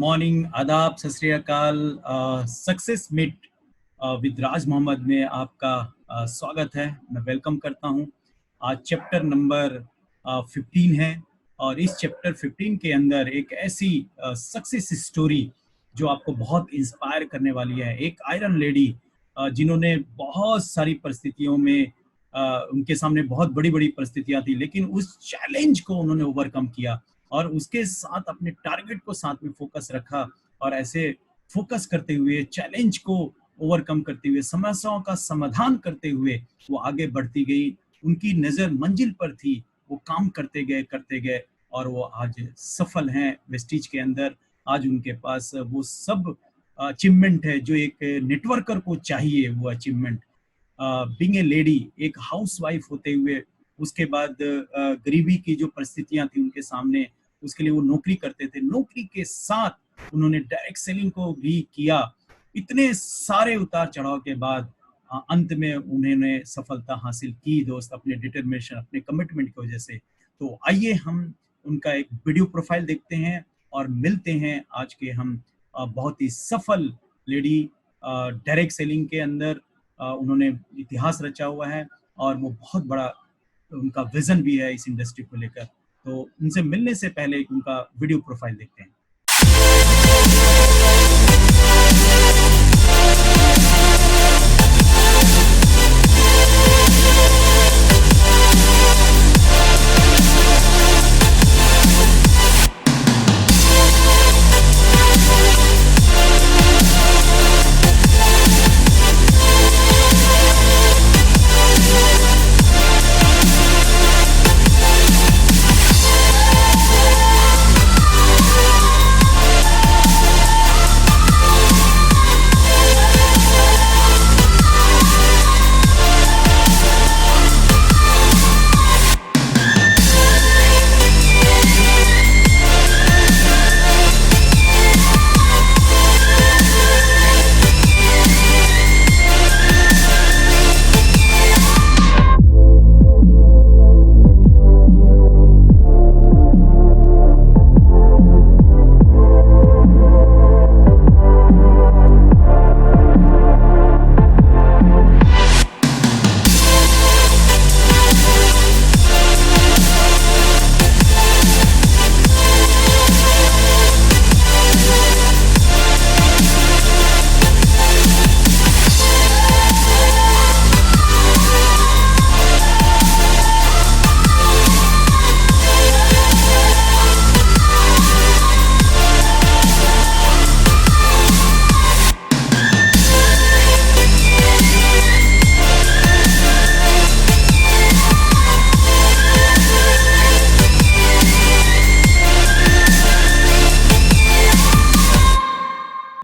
Morning, आदाब, सत श्री अकाल। सक्सेस मीट विद राज मोहम्मद में आपका स्वागत है। मैं वेलकम करता हूं। आज चैप्टर नंबर 15 है और इस चैप्टर 15 के अंदर एक ऐसी सक्सेस स्टोरी जो आपको बहुत इंस्पायर करने वाली है। एक आयरन लेडी जिन्होंने बहुत सारी परिस्थितियों में उनके सामने बहुत बड़ी बड़ी परिस्थितियां थी, लेकिन उस चैलेंज को उन्होंने ओवरकम किया और उसके साथ अपने टारगेट को साथ में फोकस रखा और ऐसे फोकस करते हुए, चैलेंज को ओवरकम करते हुए, समस्याओं का समाधान करते हुए वो आगे बढ़ती गई। उनकी नजर मंजिल पर थी, वो काम करते गए और वो आज सफल हैं वेस्टीज के अंदर। आज उनके पास वो सब अचीवमेंट है जो एक नेटवर्कर को चाहिए। वो अचीवमेंट बीइंग ए लेडी, एक हाउसवाइफ होते हुए, उसके बाद गरीबी की जो परिस्थितियां थी उनके सामने, उसके लिए वो नौकरी करते थे। नौकरी के साथ उन्होंने डायरेक्ट सेलिंग को भी किया। इतने सारे उतार चढ़ाव के बाद अंत में उन्होंने सफलता हासिल की दोस्त, अपने डिटर्मिनेशन, अपने कमिटमेंट की वजह से। तो आइए हम उनका एक वीडियो प्रोफाइल देखते हैं और मिलते हैं आज के हम बहुत ही सफल लेडी। डायरेक्ट सेलिंग के अंदर उन्होंने इतिहास रचा हुआ है और वो बहुत बड़ा उनका विजन भी है इस इंडस्ट्री को लेकर। तो उनसे मिलने से पहले उनका वीडियो प्रोफाइल देखते हैं।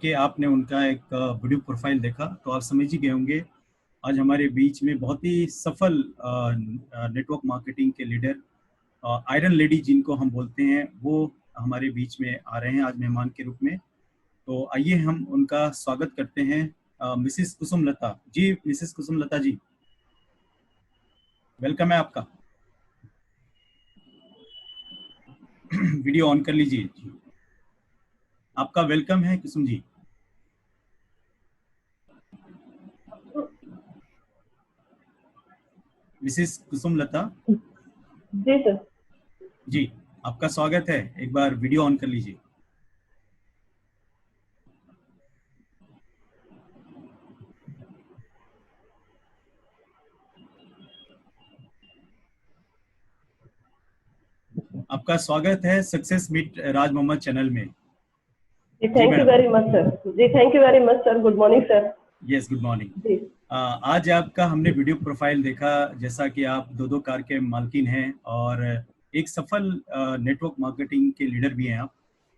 कि आपने उनका एक वीडियो प्रोफाइल देखा तो आप समझ ही गए होंगे। आज हमारे बीच में बहुत ही सफल नेटवर्क मार्केटिंग के लीडर, आयरन लेडी जिनको हम बोलते हैं, वो हमारे बीच में आ रहे हैं आज मेहमान के रूप में। तो आइए हम उनका स्वागत करते हैं। मिसेस कुसुम लता जी। मिसेस कुसुम लता जी, वेलकम है आपका। वीडियो ऑन कर लीजिए जी। आपका वेलकम है कुसुम जी। मिसेस कुसुम लता जी सर। जी, आपका स्वागत है। एक बार वीडियो ऑन कर लीजिए। आपका स्वागत है success meet Raj Mohammad channel में। जी thank you very much sir. जी thank you very much sir. Good morning sir. Yes, good morning जी। आज आपका हमने वीडियो प्रोफाइल देखा, जैसा कि आप दो कार के मालकिन हैं और एक सफल नेटवर्क मार्केटिंग के लीडर भी हैं आप,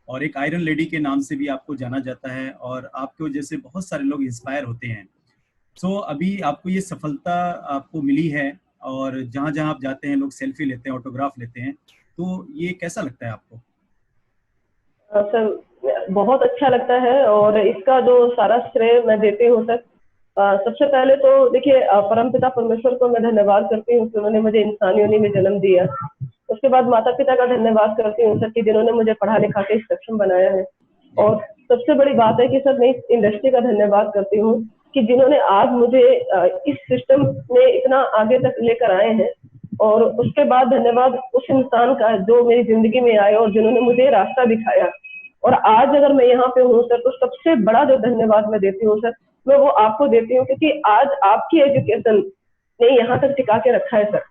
और एक आयरन लेडी के नाम से भी आपको जाना जाता है और आपकी वजह से बहुत सारे लोग इंस्पायर होते हैं। सो अभी आपको ये सफलता आपको मिली है और जहाँ जहाँ आप जाते हैं लोग सेल्फी लेते हैं, ऑटोग्राफ लेते हैं, तो ये कैसा लगता है आपको? सर बहुत अच्छा लगता है और इसका जो सारा श्रेय मैं देती हूँ सर। सबसे पहले तो देखिए परमपिता परमेश्वर को मैं धन्यवाद करती हूँ कि उन्होंने मुझे इंसानी योनि में जन्म दिया। उसके बाद माता पिता का धन्यवाद करती हूँ सर कि जिन्होंने मुझे पढ़ा लिखा के सक्षम बनाया है। और सबसे बड़ी बात है कि सर मैं इस इंडस्ट्री का धन्यवाद करती हूँ कि जिन्होंने आज मुझे इस सिस्टम में इतना आगे तक लेकर आए हैं। और उसके बाद धन्यवाद उस इंसान का जो मेरी जिंदगी में आए और जिन्होंने मुझे रास्ता दिखाया। और आज अगर मैं यहाँ पे हूँ सर, तो सबसे बड़ा जो धन्यवाद मैं देती हूँ सर, मैं वो आपको देती हूँ, क्योंकि आज आपकी एजुकेशन ने यहाँ तक टिका के रखा है सर।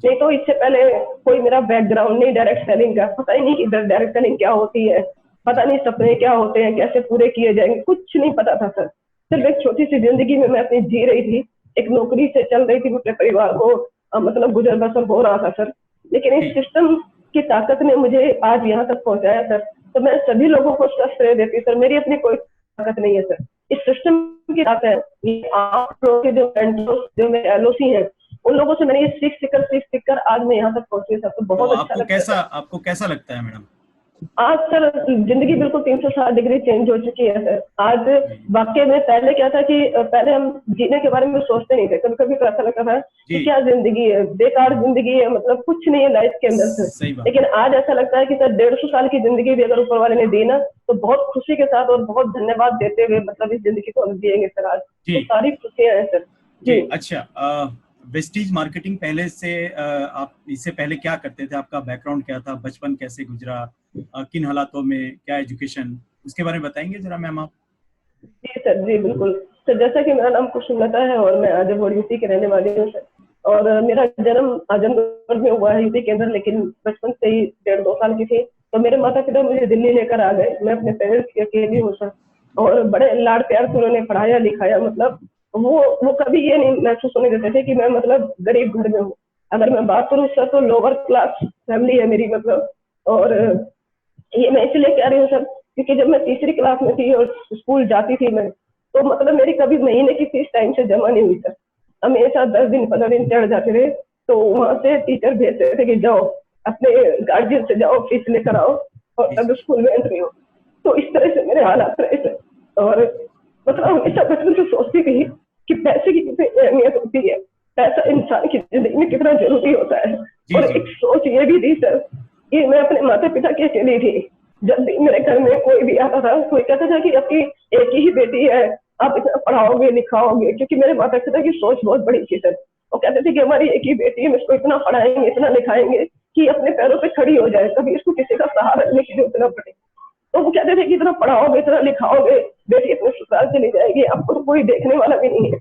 नहीं तो इससे पहले कोई मेरा बैकग्राउंड नहीं डायरेक्ट सेलिंग का, पता ही नहीं कि डायरेक्ट सेलिंग क्या होती है, पता नहीं सपने क्या होते हैं, कैसे पूरे किए जाएंगे, कुछ नहीं पता था सर। सिर्फ एक छोटी सी जिंदगी में मैं अपनी जी रही थी, एक नौकरी से चल रही थी, अपने परिवार को मतलब गुजर बसर हो रहा था सर। लेकिन इस सिस्टम की ताकत ने मुझे आज यहाँ तक पहुंचाया सर। तो मैं सभी लोगों को उसका श्रेय देती हूँ सर। मेरी अपनी कोई ताकत नहीं है सर, इस सिस्टम की ताकत है। ये आप लोगों के जो मेंटर्स, जो मेरे एलओसी हैं, उन लोगों से मैंने ये सीख कर आज मैं यहाँ तक पहुंची सर। तो बहुत अच्छा लगता है। आपको कैसा लगता है मैडम? आज सर जिंदगी बिल्कुल 360 डिग्री चेंज हो चुकी है सर। आज वाकई में पहले क्या था कि पहले हम जीने के बारे में सोचते नहीं थे, कभी कभी तो ऐसा लगता था कि क्या जिंदगी है, बेकार जिंदगी है, मतलब कुछ नहीं है लाइफ के अंदर से। लेकिन आज ऐसा लगता है कि सर 150 साल की जिंदगी भी अगर ऊपर वाले ने दी ना, तो बहुत खुशी के साथ और बहुत धन्यवाद देते हुए मतलब इस जिंदगी को हम जिएंगे सर। आज तो सारी खुशियां हैं सर जी। अच्छा, वेस्टीज मार्केटिंग पहले से आप इससे पहले क्या करते थे? आपका बैकग्राउंड क्या था? बचपन कैसे गुजरा? किन हालातों में? क्या एजुकेशन? उसके बारे में बताएंगे जरा मैम आप? जी सर, जी बिल्कुल सर। जैसा कि मेरा नाम कुसुमलता है और मैं आजमगढ़ यूपी की रहने वाली हूँ सर। और मेरा जन्म आजमगढ़ में हुआ है यूपी के अंदर, लेकिन बचपन से ही 1.5-2 साल की थी तो मेरे माता पिता मुझे दिल्ली लेकर आ गए। मैं अपने पेरेंट्स की अकेली हूँ सर। और बड़े लाड प्यार से उन्होंने पढ़ाया लिखाया। मतलब वो कभी ये नहीं महसूस होने देते थे कि मैं मतलब गरीब घर में हूँ। अगर मैं बात करूँ सर, तो लोअर क्लास फैमिली है मेरी मतलब। और ये मैं इसलिए कह रही हूँ सर, क्योंकि जब मैं तीसरी क्लास में थी और स्कूल जाती थी मैं, तो मतलब मेरी कभी महीने की फीस टाइम से जमा नहीं हुई सर। हमेशा 10 दिन 15 दिन चढ़ जाते थे। तो वहां से टीचर भेजते थे कि जाओ अपने गार्जियन से जाओ फीस लेकर आओ और तब स्कूल में एंट्री हो। तो इस तरह से मेरे हालात रहे थे। और मतलब हमेशा बचपन से सोचती थी कि पैसे की कितनी अहमियत होती है, पैसा इंसान की जिंदगी में कितना जरूरी होता है। और एक सोच ये भी थी सर कि मैं अपने माता पिता की अकेली थी। जब भी मेरे घर में कोई भी आता था, कोई कहता था कि आपकी एक ही बेटी है, आप इतना पढ़ाओगे लिखाओगे, क्योंकि मेरे माता पिता की सोच बहुत बड़ी थी सर। वो कहते थे कि हमारी एक ही बेटी है, हम इसको इतना पढ़ाएंगे इतना लिखाएंगे कि अपने पैरों पे खड़ी हो जाए, कभी इसको किसी का सहारा लेने की जरूरत न पड़े। तो वो कहते थे कि इतना पढ़ाओगे इतना लिखाओगे, बेटी अपने ससुराल चली जाएगी, आपको तो कोई देखने वाला भी नहीं है।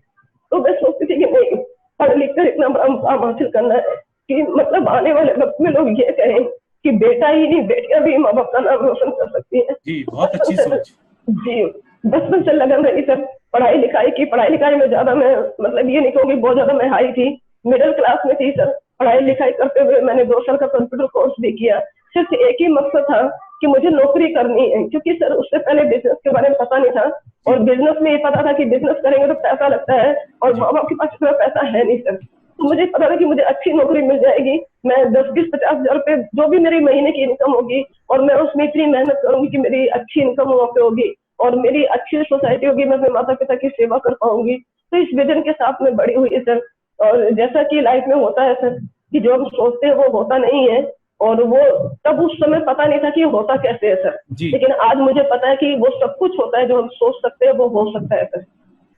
तो मैं सोचती थी कि नहीं, पढ़ लिख कर इतना बड़ा मुकाम हासिल करना है कि मतलब आने वाले वक्त में लोग ये कहें कि बेटा ही नहीं बेटियां भी माँ बाप का नाम रोशन कर सकती है। जी, बहुत अच्छी सोच। जी, बचपन से लगन रही सर पढ़ाई लिखाई की। पढ़ाई लिखाई में ज्यादा मैं मतलब ये नहीं कहूँगी बहुत ज्यादा मैं हाई थी, मिडिल क्लास में थी सर। पढ़ाई लिखाई करते हुए मैंने 2 साल का कंप्यूटर कोर्स भी किया। सिर्फ एक ही मकसद था कि मुझे नौकरी करनी है, क्योंकि सर उससे पहले बिजनेस के बारे में पता नहीं था। और बिजनेस में ये पता था कि बिजनेस करेंगे तो पैसा लगता है और माँ बाप के पास इतना पैसा है नहीं सर। तो मुझे पता था कि मुझे अच्छी नौकरी मिल जाएगी, मैं 10-20-50 हजार रुपए जो भी मेरी महीने की इनकम होगी, और मैं उसमें इतनी मेहनत करूंगी कि मेरी अच्छी इनकम वहाँ पे होगी और मेरी अच्छी सोसाइटी होगी, मैं अपने माता पिता की सेवा कर पाऊंगी। तो इस विजन के साथ में बड़ी हुई है सर। और जैसा कि लाइफ में होता है सर कि जो हम सोचते हैं वो होता नहीं है, और वो तब उस समय पता नहीं था कि होता कैसे है सर। लेकिन आज मुझे पता है कि वो सब कुछ होता है जो हम सोच सकते हैं वो हो सकता है सर।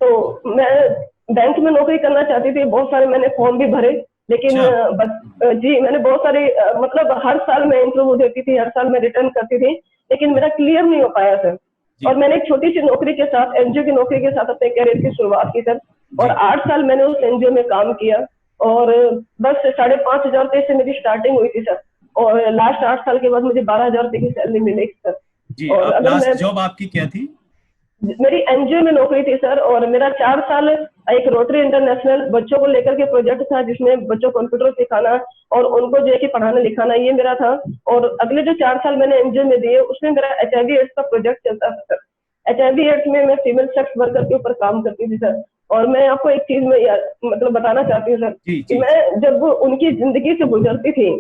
तो मैं बैंक में नौकरी करना चाहती थी, बहुत सारे मैंने फॉर्म भी भरे, लेकिन जी मैंने बहुत सारे मतलब हर साल मैं इंटरव्यू देती थी, हर साल मैं रिटर्न करती थी, लेकिन मेरा क्लियर नहीं हो पाया सर। और मैंने एक छोटी सी नौकरी के साथ, एनजीओ की नौकरी के साथ अपने करियर की शुरुआत की सर। और 8 साल मैंने उस एनजीओ में काम किया और बस 5,500 रुपए से मेरी स्टार्टिंग हुई थी सर। और लास्ट 8 साल के बाद मुझे 12,000 रुपए की सैलरी मिलेगी सर। जी, और लास्ट जॉब आपकी क्या थी? मेरी एनजीओ में नौकरी थी सर। और मेरा 4 साल एक रोटरी इंटरनेशनल बच्चों को लेकर के प्रोजेक्ट था, जिसमें बच्चों को कंप्यूटर सिखाना और उनको जो है कि पढ़ाना लिखाना, ये मेरा था। और अगले जो 4 साल मैंने एनजीओ में दिए उसमें मेरा HIV एड्स का प्रोजेक्ट चलता था सर। HIV एड्स में मैं फीमेल सेक्स वर्कर के ऊपर काम करती थी सर। और मैं आपको एक चीज में मतलब बताना चाहती हूँ सर कि मैं जब उनकी जिंदगी से गुजरती थी,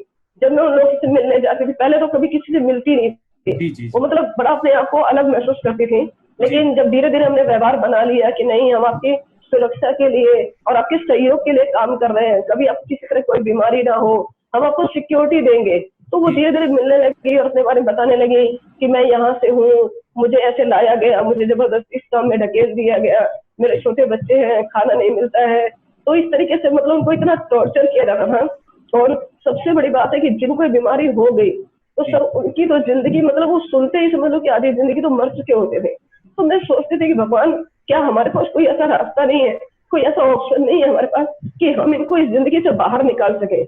जब मैं उन लोगों से मिलने जाती थी, पहले तो कभी किसी से मिलती नहीं थी, वो मतलब बड़ा अपने आप को अलग महसूस करती थी। लेकिन जब धीरे धीरे हमने व्यवहार बना लिया कि नहीं, हम आपकी सुरक्षा के लिए और आपके सहयोग के लिए काम कर रहे हैं, कभी आपको किसी तरह कोई बीमारी ना हो, हम आपको सिक्योरिटी देंगे, तो वो धीरे धीरे मिलने लगी और अपने बारे में बताने लगी कि मैं यहाँ से हूँ, मुझे ऐसे लाया गया, मुझे जबरदस्ती इस काम में ढकेल दिया गया, मेरे छोटे बच्चे हैं, खाना नहीं मिलता है। तो इस तरीके से मतलब उनको इतना टॉर्चर किया जाता था। और सबसे बड़ी बात है कि जिनको बीमारी हो गई तो सर उनकी तो जिंदगी मतलब वो सुनते ही समझ लो कि आधी जिंदगी तो मर चुके होते थे। तो मैं सोचती थी कि भगवान क्या हमारे पास कोई ऐसा रास्ता नहीं है, कोई ऐसा ऑप्शन नहीं है हमारे पास कि हम इनको इस जिंदगी से बाहर निकाल सके,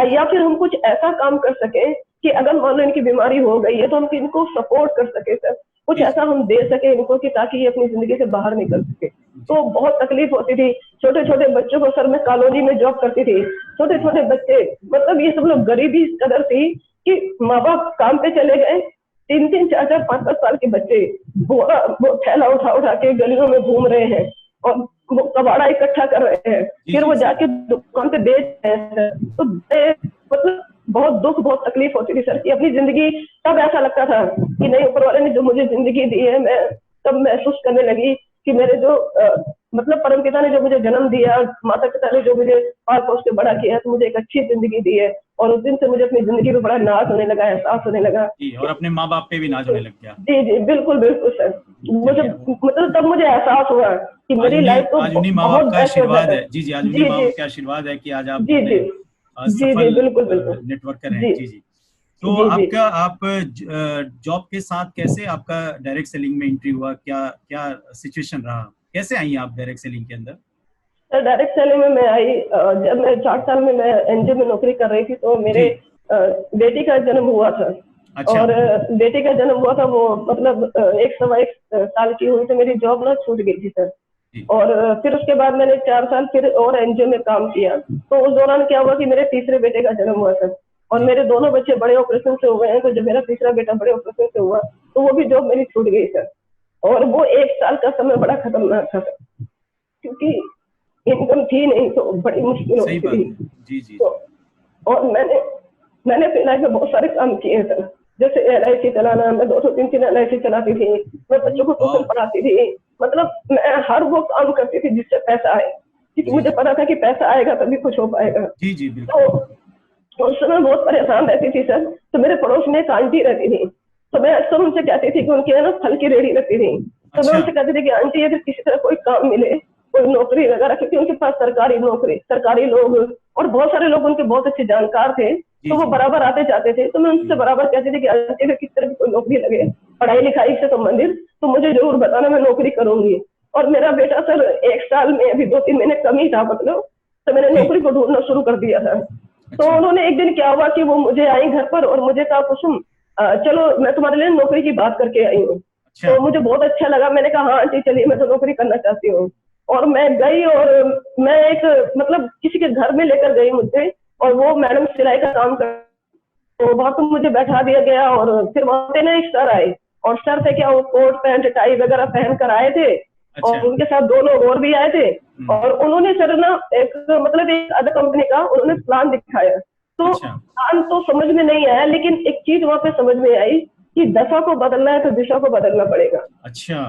या फिर हम कुछ ऐसा काम कर सके कि अगर मान लो इनकी बीमारी हो गई है तो हम इनको सपोर्ट कर सके सर, कुछ ऐसा हम दे सके इनको कि ताकि ये अपनी जिंदगी से बाहर निकल सके। तो बहुत तकलीफ होती थी। छोटे छोटे बच्चों को सर, मैं कॉलोनी में जॉब करती थी, छोटे छोटे बच्चे, मतलब ये सब लोग गरीबी इस कदर थी कि माँ बाप काम पे चले गए, 3-3, 4-4, 5-5 साल के बच्चे वो थैला उठा उठा के गलियों में घूम रहे हैं और वो कबाड़ा इकट्ठा कर रहे हैं, फिर वो जाके दुकान पे बेच रहे हैं। तो मतलब बहुत दुख, बहुत तकलीफ होती थी सर कि अपनी जिंदगी तब ऐसा लगता था कि नहीं, ऊपर वाले ने जो मुझे जिंदगी दी है, मैं तब महसूस करने लगी कि मेरे जो मतलब परम पिता ने जो मुझे जन्म दिया, माता पिता ने जो मुझे पाल पोस के बड़ा किया, तो मुझे एक अच्छी जिंदगी दी है। और उस दिन से मुझे अपनी जिंदगी पे बड़ा नाज होने लगा, एहसास होने लगा। और अपने माँ बाप पे भी नाज होने लग गया। जी जी बिल्कुल बिल्कुल सर। मुझे मतलब तब मुझे एहसास हुआ कि मेरी लाइफ तो आज उन्हीं माँ बाप का आशीर्वाद है। जी जी, आज उन्हीं माँ बाप का आशीर्वाद है कि आज आप जी जी सफल बिल्कुल बिल्कुल नेटवर्कर हैं। जी जी। तो आपका आप जॉब के साथ कैसे आपका डायरेक्ट सेलिंग में एंट्री हुआ, क्या क्या सिचुएशन रहा, कैसे आई आप डायरेक्ट सेलिंग के अंदर? सर डायरेक्ट सेलिंग में मैं आई जब मैं 4 साल में मैं एनजीओ में नौकरी कर रही थी, तो मेरे बेटी का जन्म हुआ था। अच्छा। और बेटी का जन्म हुआ था, वो मतलब 1-1.25 साल की हुई, तो मेरी जॉब ना छूट गई थी सर। और फिर उसके बाद मैंने 4 साल फिर और एनजीओ में काम किया। तो उस दौरान क्या हुआ कि मेरे तीसरे बेटे का जन्म हुआ सर, और मेरे दोनों बच्चे बड़े ऑपरेशन से हुए हैं। तो जब मेरा तीसरा बेटा बड़े ऑपरेशन से हुआ तो वो भी जॉब मेरी छूट गई सर। और वो 1 साल का समय बड़ा खतरनाक था सर, क्योंकि इनकम थी नहीं, तो बड़ी मुश्किल होती थी। जी जी। तो और मैंने अपनी लाइफ में बहुत सारे काम किए सर, जैसे LIC चलाना, मैं 200-300 LIC चलाती थी, मैं बच्चों को ट्यूशन पढ़ाती थी, मतलब मैं हर वो काम करती थी जिससे पैसा आए, क्योंकि मुझे पता था कि पैसा आएगा तभी कुछ हो पाएगा। जी जी बिल्कुल। तो उस समय बहुत परेशान रहती थी सर। तो मेरे पड़ोस में एक आंटी रहती थी, तो मैं अक्सर उनसे कहती थी कि उनकी है ना फल की रेहड़ी लगती थी। तो मैं उनसे कहती थी कि आंटी अगर किसी तरह कोई काम मिले, कोई नौकरी वगैरह, क्योंकि उनके पास सरकारी नौकरी, सरकारी लोग और बहुत सारे लोग उनके बहुत अच्छे जानकार थे, तो वो बराबर आते जाते थे। तो मैं उनसे बराबर कहती थी कि आंटी अगर किसी तरह की कोई नौकरी लगे पढ़ाई लिखाई से संबंधित, तो मुझे जरूर बताना, मैं नौकरी करूंगी। और मेरा बेटा सर 1 साल में अभी 2-3 महीने कम ही था मतलब, तो मैंने नौकरी को ढूंढना शुरू कर दिया था। तो उन्होंने एक दिन क्या हुआ कि वो मुझे आई घर पर और मुझे कहा, कुसुम चलो मैं तुम्हारे लिए नौकरी की बात करके आई हूँ। तो मुझे बहुत अच्छा लगा, मैंने कहा हाँ आंटी चलिए, मैं तो नौकरी करना चाहती हूँ। और मैं गई और मैं एक मतलब किसी के घर में लेकर गई मुझे, और वो मैडम सिलाई का काम कर, तो वहां पर मुझे बैठा दिया गया। और फिर वहां पे ना एक सर आए, और सर थे क्या, वो कोट पैंट टाई वगैरह पहन कर आए थे। और उनके साथ 2 लोग और भी आए थे। और उन्होंने सर ना एक मतलब एक अदर कंपनी का उन्होंने प्लान दिखाया। तो प्लान तो समझ में नहीं आया, लेकिन एक चीज वहां पे समझ में आई कि दशा को बदलना है तो दिशा को बदलना पड़ेगा। अच्छा,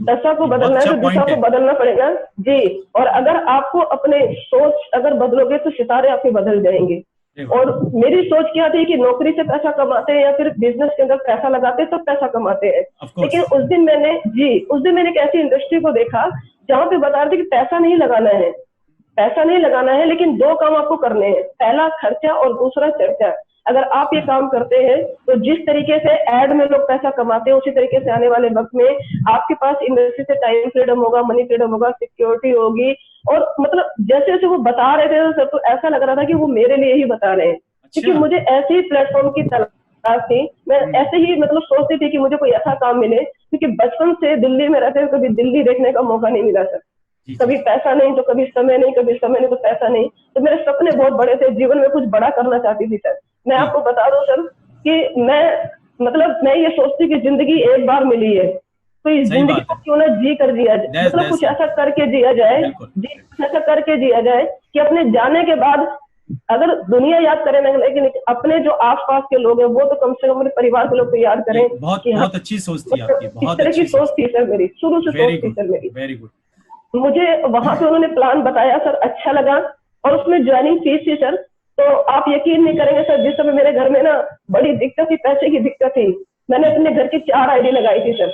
दशा को बदलना है तो दिशा को बदलना पड़ेगा जी। और अगर आपको अपने सोच अगर बदलोगे तो सितारे आपके बदल जाएंगे। और मेरी सोच क्या थी कि नौकरी से पैसा कमाते हैं या फिर बिजनेस के अंदर पैसा लगाते हैं तो पैसा कमाते हैं। लेकिन उस दिन मैंने एक ऐसी इंडस्ट्री को देखा जहाँ पे बता रहे थे कि पैसा नहीं लगाना है, पैसा नहीं लगाना है, लेकिन 2 काम आपको करने हैं, पहला खर्चा और दूसरा चर्चा। अगर आप ये काम करते हैं तो जिस तरीके से एड में लोग पैसा कमाते हैं, उसी तरीके से आने वाले वक्त में आपके पास इंडस्ट्री से टाइम फ्रीडम होगा, मनी फ्रीडम होगा, सिक्योरिटी होगी। और मतलब जैसे जैसे वो बता रहे थे सर, तो ऐसा लग रहा था कि वो मेरे लिए ही बता रहे हैं, क्योंकि मुझे ऐसे ही प्लेटफॉर्म की तलाश थी। मैं ऐसे ही मतलब सोचती थी कि मुझे कोई ऐसा काम मिले, क्योंकि बचपन से दिल्ली में रहते हुए कभी दिल्ली देखने का मौका नहीं मिला सर। कभी पैसा नहीं तो कभी समय नहीं, कभी समय नहीं तो पैसा नहीं। तो मेरे सपने बहुत बड़े थे, जीवन में कुछ बड़ा करना चाहती थी सर। मैं आपको बता दूं सर कि मैं ये सोचती कि जिंदगी एक बार मिली है, तो इस जिंदगी को क्यों ना जी कर जिया जाए, मतलब कुछ ऐसा करके जिया जाए, कुछ ऐसा करके जिया जाए कि अपने जाने के बाद अगर दुनिया याद करे ना, लेकिन अपने जो आसपास के लोग हैं वो तो कम से कम अपने परिवार के लोग तो याद करें। बहुत अच्छी सोच थी आपकी, बहुत तरह की सोच थी सर मेरी, शुरू से सोच थी सर मेरी। Very good. मुझे वहां पे उन्होंने प्लान बताया सर, अच्छा लगा। और उसमें ज्वाइनिंग फीस थी सर, तो आप यकीन नहीं करेंगे सर, जिस समय मेरे घर में ना बड़ी दिक्कत थी, पैसे की दिक्कत थी, मैंने अपने घर की 4 आईडी लगाई थी सर,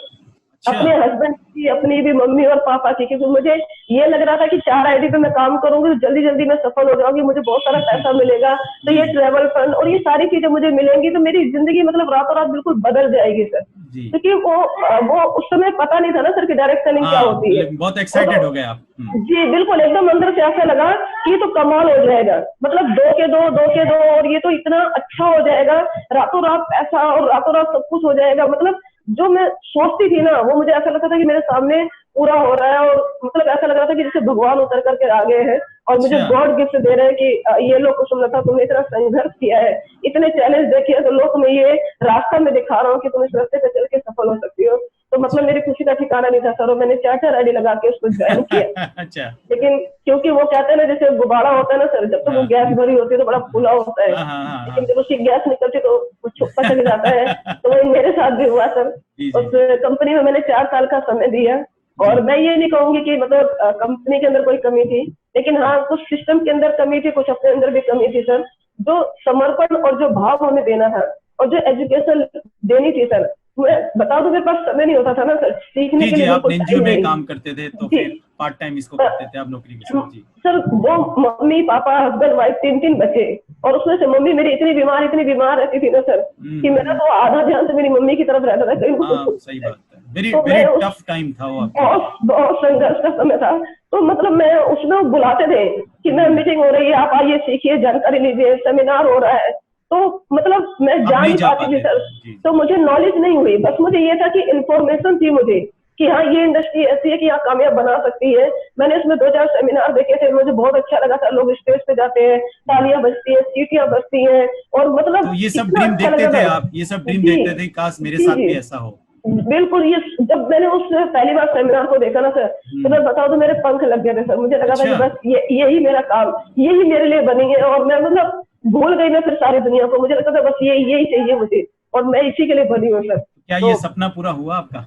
अच्छा। अपने हस्बैंड की, अपनी भी मम्मी और पापा की, क्योंकि मुझे ये लग रहा था कि 4 आईडी पे मैं काम करूंगी तो जल्दी जल्दी मैं सफल हो जाऊंगी, मुझे बहुत सारा पैसा मिलेगा, तो जी ये ट्रेवल फंड और ये सारी चीजें मुझे मिलेंगी, तो मेरी जिंदगी मतलब रातों रात बिल्कुल बदल जाएगी सर। जी। क्योंकि वो उस समय पता नहीं था ना सर कि डायरेक्ट सेलिंग क्या हाँ, होती है। बहुत वो एक्साइटेड हो गए आप। जी बिल्कुल, एकदम अंदर से ऐसा लगा कि ये तो कमाल हो जाएगा, मतलब 2 के 2 और ये तो इतना अच्छा हो जाएगा, रातों रात पैसा और रातों रात सब कुछ हो जाएगा। मतलब जो मैं सोचती थी ना वो मुझे ऐसा लगता था कि मेरे सामने पूरा हो रहा है, और मतलब ऐसा लग रहा था कि जैसे भगवान उतर करके आ गए हैं और मुझे अच्छा। गॉड गिफ्ट दे रहे हैं कि ये लो कुसुमलता, तुमने इतना संघर्ष किया है, इतने चैलेंज देखे हैं, तो लो तुम्हें ये रास्ता मैं दिखा रहा हूँ कि तुम इस रास्ते पे चल के सफल हो सकती हो। तो मतलब अच्छा। मेरी खुशी का ठिकाना नहीं था सर, और मैंने 4 आईडी लगा के उसको ज्वाइन किया। अच्छा। लेकिन क्योंकि वो कहते हैं ना, जैसे गुब्बारा होता है ना सर, जब तक वो हाँ गैस भरी होती है तो बड़ा फूला होता है, हाँ हाँ हाँ लेकिन हाँ। जब उसकी गैस निकलती है तो वो पचक जाता है। तो वही मेरे साथ भी हुआ सर। जी उस जी कंपनी में मैंने 4 साल का समय दिया, जी। और मैं ये नहीं कहूंगी कि मतलब कंपनी के अंदर कोई कमी थी, लेकिन हाँ कुछ सिस्टम के अंदर कमी थी, कुछ अपने अंदर भी कमी थी सर। जो समर्पण और जो भाव हमें देना था और जो एजुकेशन देनी थी सर, मैं बता दूं मेरे पास समय नहीं होता था ना सर, सीखने जी के जी, लिए आप बिल्कुल एनजीओ टाइम में नहीं। काम करते थे तो जी फिर पार्ट टाइम इसको अ, करते थे आप नौकरी के साथ। जी। सर वो मम्मी पापा हस्बैंड वाइफ 3 3 बच्चे, और उसमें से मम्मी मेरी इतनी बीमार रहती थी ना सर, कि मेरा हम्म। तो आधा ध्यान तो मेरी मम्मी की तरफ रहता था हाँ, कहीं। सही बात है। वेरी तो वेरी मैं उस टफ टाइम था वो आपके लिए। बहुत बहुत संघर्ष का समय था। तो मतलब मैं उसमें बुलाते थे कि मैम हम्म। मीटिंग हो रही है, आप आइए, सीखिए, जानकारी लीजिए, सेमिनार हो रहा है। तो मतलब मैं आप जा नहीं नहीं जा पाती थी पाते सर, थे। जी जी। तो मुझे नॉलेज नहीं हुई, बस मुझे ये था कि इन्फॉर्मेशन थी मुझे कि हाँ ये इंडस्ट्री ऐसी है कि यहाँ कामयाब बना सकती है। मैंने इसमें 2 4 सेमिनार देखे थे, मुझे बहुत अच्छा लगा था, लोग स्टेज पे जाते हैं, हम्म। तालियां बजती है, सीटियां बजती हैं, और तो मतलब ये सब इतना ड्रीम अच्छा देखते लगा थे था। आप, ये सब ड्रीम जी देखते थे काश मेरे जी साथ जी भी ऐसा हो। बिल्कुल। ये जब मैंने उस पहली बार सेमिनार को देखा ना सर, तो हम्म। मैं बताऊं तो मेरे पंख लग गए थे सर, मुझे लगा था कि अच्छा। बस यही मेरा काम, यही मेरे लिए बनी है, और मैं मतलब भूल गई मैं फिर सारी दुनिया को, मुझे लगता था बस यही चाहिए मुझे, और मैं इसी के लिए बनी हूँ सर। तो क्या तो ये सपना पूरा हुआ आपका?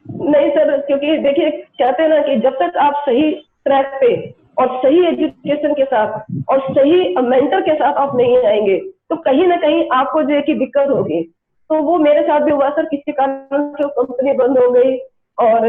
नहीं सर, क्योंकि देखिए कहते हैं ना कि जब तक आप सही ट्रैक पे और सही एजुकेशन के साथ और सही मेंटर के साथ आप नहीं आएंगे, तो कहीं ना कहीं आपको जो है कि दिक्कत होगी। तो वो मेरे साथ भी हुआ सर, किसी कारण से कंपनी बंद हो गई, और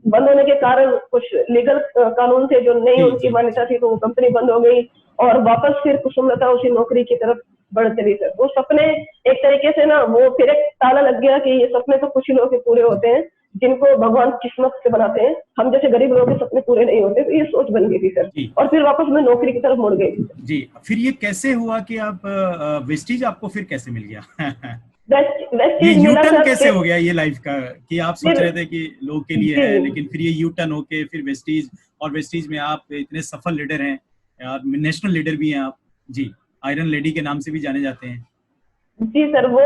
बंद होने के कारण कुछ लीगल कानून थे जो नहीं जी उनकी जी मान्यता जी। थी, तो वो कंपनी बंद हो गई, और वापस फिर कुसुमलता उसी नौकरी की तरफ बढ़ चली सर। वो सपने एक तरीके से ना, वो फिर एक ताला लग गया कि ये सपने तो कुछ ही लोगों के पूरे होते हैं, जिनको भगवान किस्मत से बनाते हैं, हम जैसे गरीब लोगों के सपने पूरे नहीं होते। तो ये सोच बन गई थी सर, जी और फिर वापस मैं नौकरी की तरफ मुड़ गई थी सर। जी। फिर ये कैसे हुआ कि आप वेस्टीज आपको फिर कैसे मिल गया? वेस्ट वेस्ट ये चीज यू मिला टर्न सर कैसे फिर। हो गया ये लाइफ का, कि आप सोच फिर रहे थे कि लोग के लिए जी है, लेकिन फिर ये यू टर्न होके फिर वेस्टीज, और वेस्टीज में आप इतने सफल लीडर हैं, और नेशनल लीडर भी हैं आप। जी। आयरन लेडी के नाम से भी जाने जाते हैं। जी सर, वो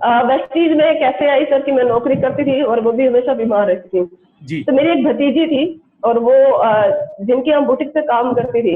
हाँ। वेस्ट चीज में कैसे आई सर, कि मैं नौकरी करती थी और वो भी हमेशा बीमार रहती थी। जी तो मेरी एक भतीजी थी, और वो जिनकी हम बुटीक पे काम करती थी,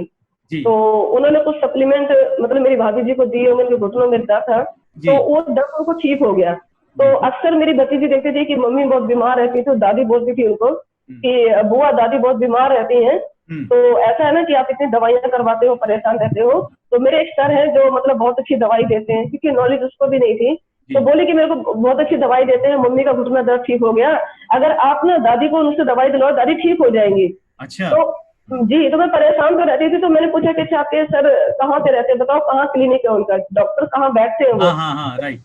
जी तो उन्होंने कुछ सप्लीमेंट मतलब मेरी भाभी जी को दिए, उनके घुटनों में दर्द था, जी तो वो दर्द उनको ठीक हो गया। तो जी। अक्सर मेरी भतीजी देखती थी कि मम्मी बहुत बीमार रहती, तो दादी बोलती थी उनको हम्म कि बुआ दादी बहुत बीमार रहती हैं, हम्म। तो ऐसा है ना कि आप इतनी दवाइयां करवाते हो, परेशान रहते हो। तो मेरे एक सर हैं जो मतलब बहुत अच्छी दवाई देते हैं, क्योंकि नॉलेज उसको भी नहीं थी, तो जी। बोले कि मेरे को बहुत अच्छी दवाई देते हैं, मम्मी का घुटना दर्द ठीक हो गया, अगर आप ना दादी को उनसे दवाई दिलाओ, दादी ठीक हो जाएंगी। अच्छा। तो जी, तो मैं परेशान तो रहती थी, तो मैंने पूछा कि अच्छा आपके सर कहाँ पे रहते हैं, बताओ कहाँ क्लिनिक है उनका, डॉक्टर कहाँ बैठते हैं वो। हाँ हाँ हाँ, राइट।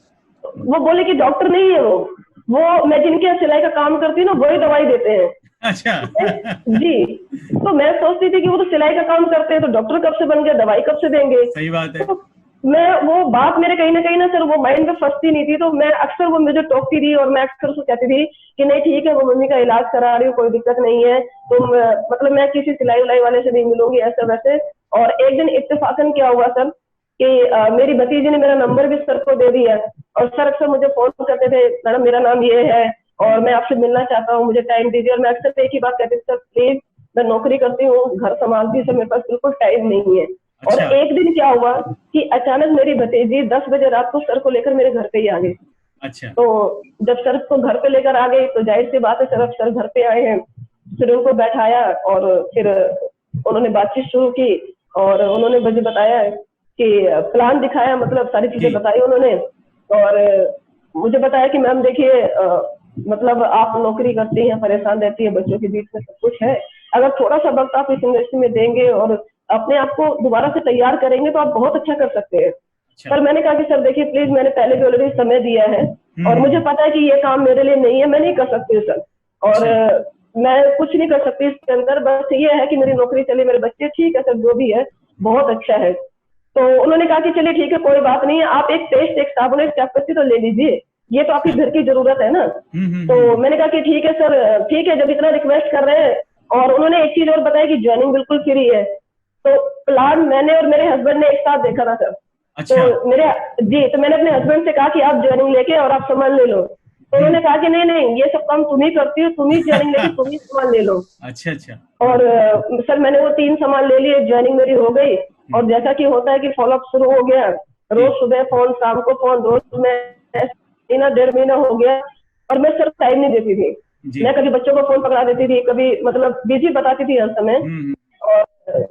वो बोले कि डॉक्टर नहीं है वो मैं जिनके यहाँ सिलाई का काम करती हूँ ना, वही दवाई देते हैं। अच्छा। जी, तो मैं सोचती थी कि वो तो सिलाई का काम करते हैं, तो डॉक्टर कब से बन गए, दवाई कब से देंगे। सही बात है। तो मैं वो बात मेरे कहीं ना सर वो माइंड में फंसती नहीं थी, तो मैं अक्सर वो मुझे टोकती थी, और मैं अक्सर उसको कहती थी कि नहीं ठीक है, वो मम्मी का इलाज करा रही हूँ, कोई दिक्कत नहीं है, तो मतलब मैं किसी सिलाई उलाई वाले से नहीं मिलूंगी, ऐसे वैसे। और एक दिन इत्तेफाकन क्या हुआ सर कि मेरी भतीजी ने मेरा नंबर भी सर को दे दिया, और सर अक्सर मुझे फोन करते थे, मैडम मेरा नाम ये है और मैं आपसे मिलना चाहता हूँ, मुझे टाइम दीजिए। और मैं अक्सर एक ही बात कहती थी, सर प्लीज, मैं नौकरी करती हूँ, घर संभालती हूँ, सर मेरे पास बिल्कुल टाइम नहीं है। और अच्छा एक दिन क्या हुआ कि अचानक मेरी भतीजी 10 बजे रात को सर को लेकर मेरे घर पे ही आ गई। अच्छा। तो जब सर को घर पे लेकर आ गई, तो जाहिर सी बात है सर, अब सर घर पे आए हैं, फिर उनको बैठाया, और फिर उन्होंने बातचीत शुरू की, और उन्होंने मुझे बताया कि प्लान दिखाया, मतलब सारी चीजें जी बताई उन्होंने। और मुझे बताया कि मैम देखिए मतलब आप नौकरी करती हैं, परेशान रहती है, बच्चों के बीच में सब कुछ है, अगर थोड़ा सा वक्त आप इस इंडस्ट्री में देंगे और अपने आप को दोबारा से तैयार करेंगे तो आप बहुत अच्छा कर सकते हैं। अच्छा। पर मैंने कहा कि सर देखिए प्लीज, मैंने पहले भी ऑलरेडी समय दिया है और मुझे पता है कि ये काम मेरे लिए नहीं है, मैं नहीं कर सकती सर। और मैं कुछ नहीं कर सकती इसके अंदर, बस ये है कि मेरी नौकरी चली, मेरे बच्चे ठीक है सर, जो भी है बहुत अच्छा है। तो उन्होंने कहा कि चलिए ठीक है, कोई बात नहीं है, आप एक पेस्ट, एक साबुन, एक चापत्ती तो ले लीजिए, ये तो आपकी घर की जरूरत है ना। तो मैंने कहा कि ठीक है सर, ठीक है, जब इतना रिक्वेस्ट कर रहे हैं। और उन्होंने एक चीज और बताया कि ज्वाइनिंग बिल्कुल फ्री है। तो प्लान मैंने और मेरे हस्बैंड ने एक साथ देखा था सर। अच्छा। तो तो मैंने अपने हस्बैंड से कहा कि आप ज्वाइनिंग लेके और आप सामान ले लो। तो उन्होंने कहा कि नहीं नहीं, ये सब काम तुम ही करती हो, तुम ही ज्वाइनिंग लेके तुम ही सामान ले लो। अच्छा अच्छा। और सर मैंने वो 3 सामान ले लिए, ज्वाइनिंग मेरी हो गई। और जैसा कि होता है कि फॉलोअप शुरू हो गया, रोज सुबह फोन, शाम को फोन, रोज में महीना 1.5 महीना हो गया। और मैं सर टाइम नहीं देती थी, मैं कभी बच्चों को फोन पकड़ा देती थी, कभी मतलब बिजी बताती थी हर समय। और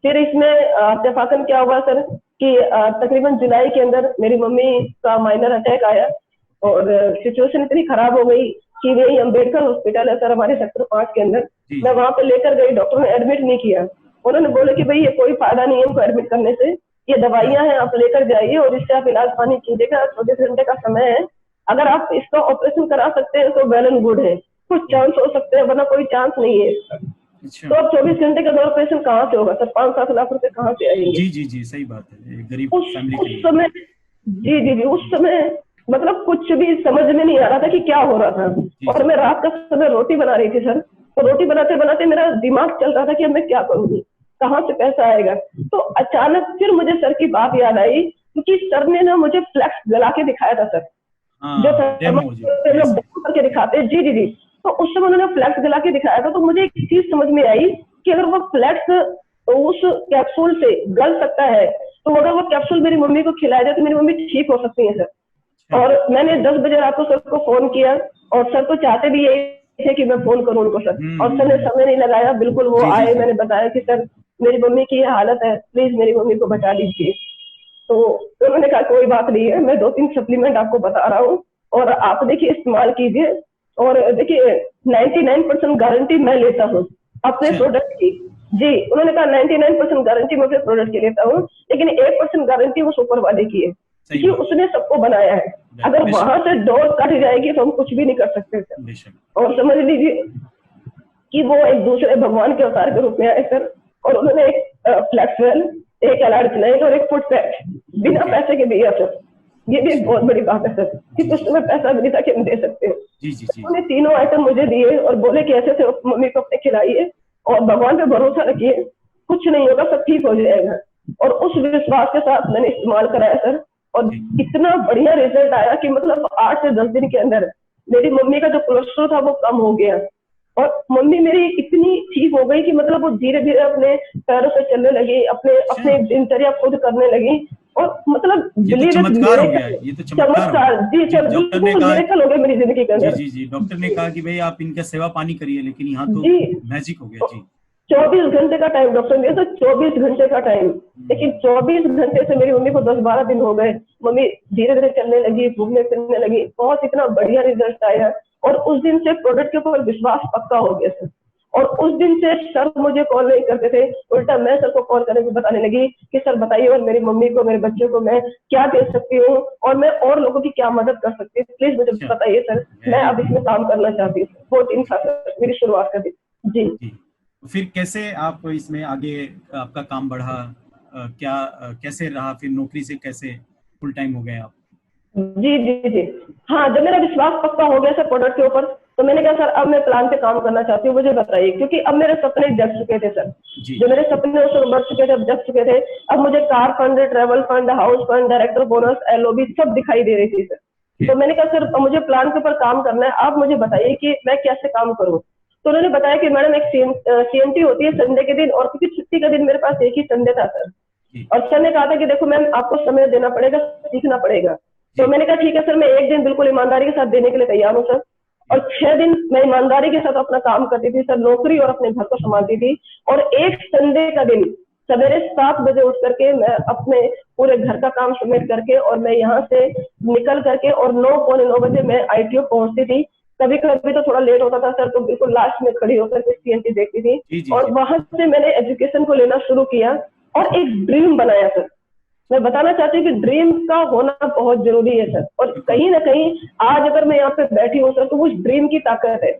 फिर इसमें इत्तेफाकन क्या हुआ सर कि तकरीबन जुलाई के अंदर मेरी मम्मी का माइनर अटैक आया और सिचुएशन इतनी खराब हो गई कि वही अम्बेडकर हॉस्पिटल है सर हमारे सेक्टर 5 के अंदर, मैं वहां पे लेकर गई, डॉक्टर ने एडमिट नहीं किया। उन्होंने बोला कि भाई ये कोई फायदा नहीं है हमको एडमिट करने से, ये दवाइयां हैं, आप लेकर जाइए और इससे आप इलाज पानी कीजिएगा, 24 घंटे का समय है, अगर आप इसका ऑपरेशन करा सकते हैं तो वेल एंड गुड है, कुछ चांस हो सकते हैं, वरना कोई चांस नहीं है इसका। तो अब 24 घंटे का ऑपरेशन कहाँ से होगा सर, 5-7 लाख रुपए कहाँ से आएंगे? जी जी जी, सही बात है, गरीब उस फैमिली के लिए। समय जी जी जी, उस समय मतलब कुछ भी समझ में नहीं आ रहा था कि क्या हो रहा था। और मैं रात का समय रोटी बना रही थी सर, तो रोटी बनाते बनाते मेरा दिमाग चल रहा था कि अब मैं क्या करूंगी, कहाँ से पैसा आएगा। तो अचानक फिर मुझे सर की बात याद आई, क्योंकि सर ने ना मुझे फ्लैक्स गला के दिखाया था सर, जो लोग करके दिखाते हैं। जी जी जी, तो उस समय उन्होंने फ्लैक्स गला के दिखाया था, तो मुझे एक चीज समझ में आई कि अगर वो फ्लैक्स उस कैप्सूल से गल सकता है, तो अगर वो कैप्सूल मेरी मम्मी को खिलाया जाए तो मेरी मम्मी ठीक हो सकती है सर। और मैंने 10 बजे रात को सर को फोन किया और सर तो चाहते भी यही थे कि मैं फोन करूं उनको सर, और सर ने समय नहीं लगाया, बिल्कुल वो आए, मैंने बताया कि सर मेरी मम्मी की ये हालत है, प्लीज मेरी मम्मी को बचा दीजिए। तो उन्होंने कहा कोई बात नहीं है, मैं 2-3 सप्लीमेंट आपको बता रहा हूँ और आप देखिए इस्तेमाल कीजिए। और देखिए 99% गारंटी मैं लेता हूँ अपने प्रोडक्ट की। जी, उन्होंने कहा 99% गारंटी मैं अपने प्रोडक्ट की लेता हूँ, लेकिन 1% गारंटी उस ऊपर वाले की है, क्योंकि उसने सबको बनाया है। अगर वहां से डोर कट जाएगी तो हम कुछ भी नहीं कर सकते सर। और समझ लीजिए कि वो एक दूसरे भगवान के अवतार के रूप में आए सर, और उन्होंने एक फ्लैक्सवेल, एक एलार्जिनाइट और एक फुट पैक बिना पैसे के दिया सर। ये भी एक बहुत बड़ी बात है सर कि उस समय पैसा भी नहीं था कि हम दे सकते हैं। उन्होंने तीनों आइटम मुझे दिए और बोले कि ऐसे से मम्मी को अपने खिलाइए और भगवान पे भरोसा रखिए, कुछ नहीं होगा, सब ठीक हो जाएगा। और उस विश्वास के साथ मैंने इस्तेमाल कराया सर, और इतना बढ़िया रिजल्ट आया कि मतलब 8 से 10 दिन के अंदर मेरी मम्मी का जो कोलेस्ट्रॉल था वो कम हो गया और मम्मी मेरी इतनी ठीक हो गई कि मतलब वो धीरे धीरे अपने पैरों से चलने लगी, अपने दिनचर्या खुद करने लगी। और मतलब ये तो चमत्कार हो गया, ये तो चमत्कार जी सर, बिल्कुल मिरेकल हो गया मेरी जिंदगी के अंदर। जी जी, डॉक्टर ने कहा कि भाई आप इनका सेवा पानी करिए, लेकिन यहाँ तो मैजिक हो गया। जी, 24 घंटे का टाइम डॉक्टर ने, तो 24 घंटे का टाइम, लेकिन 24 घंटे से मेरी मम्मी को 10-12 दिन हो गए, मम्मी धीरे धीरे चलने लगी, घूमने फिरने लगी, बहुत इतना बढ़िया रिजल्ट आया। और उस दिन से प्रोडक्ट के ऊपर विश्वास पक्का हो गया सर। और उस दिन से सर मुझे कॉल नहीं करते थे, उल्टा मैं सर को कॉल करके बताने लगी कि सर बताइए और मेरी मम्मी को, मेरे बच्चों को मैं क्या दे सकती हूँ और मैं और लोगों की क्या मदद कर सकती हूँ, प्लीज मुझे बताइए सर, मैं अब इसमें काम करना चाहती हूँ। वो दिन था सर मेरी शुरुआत का दिन। जी, फिर कैसे आप इसमें आगे आपका काम बढ़ा, क्या कैसे रहा, फिर नौकरी से कैसे फुल टाइम हो गए आप? जी जी जी, हाँ, जब मेरा विश्वास पक्का हो गया सर प्रोडक्ट के ऊपर, तो मैंने कहा सर अब मैं प्लान पे काम करना चाहती हूँ, मुझे बताइए, क्योंकि अब मेरे सपने जग चुके थे सर, जो मेरे सपने उस बढ़ चुके थे, अब जग चुके थे। अब मुझे car fund, travel fund, house fund, director bonus, LOB सब दिखाई दे रही थी सर। तो मैंने कहा सर मुझे प्लान के ऊपर काम करना है, आप मुझे बताइए कि मैं कैसे काम करूँ। तो उन्होंने बताया कि मैडम एक CMT होती है संडे के दिन, और क्योंकि छुट्टी का दिन मेरे पास एक ही संडे था सर, और सर ने कहा था कि देखो मैम आपको समय देना पड़ेगा, सीखना पड़ेगा। तो मैंने कहा ठीक है सर, मैं एक दिन बिल्कुल ईमानदारी के साथ देने के लिए तैयार हूँ सर। और 6 दिन मैं ईमानदारी के साथ अपना काम करती थी सर, नौकरी और अपने घर को संभालती थी। और एक संडे का दिन सवेरे 7 बजे उठ करके मैं अपने पूरे घर का काम समेट करके, और मैं यहाँ से निकल करके और 9 पौने 9 बजे मैं ITO पहुंचती थी। कभी कभी तो थोड़ा लेट होता था सर, तो बिल्कुल लास्ट में खड़ी होकर के CNT देखती थी। जी जी और जी। वहां से मैंने एजुकेशन को लेना शुरू किया और एक ड्रीम बनाया सर। मैं बताना चाहती हूँ कि ड्रीम का होना बहुत जरूरी है सर, और कहीं ना कहीं आज अगर मैं यहाँ पे बैठी हूँ सर, तो उस ड्रीम की ताकत है।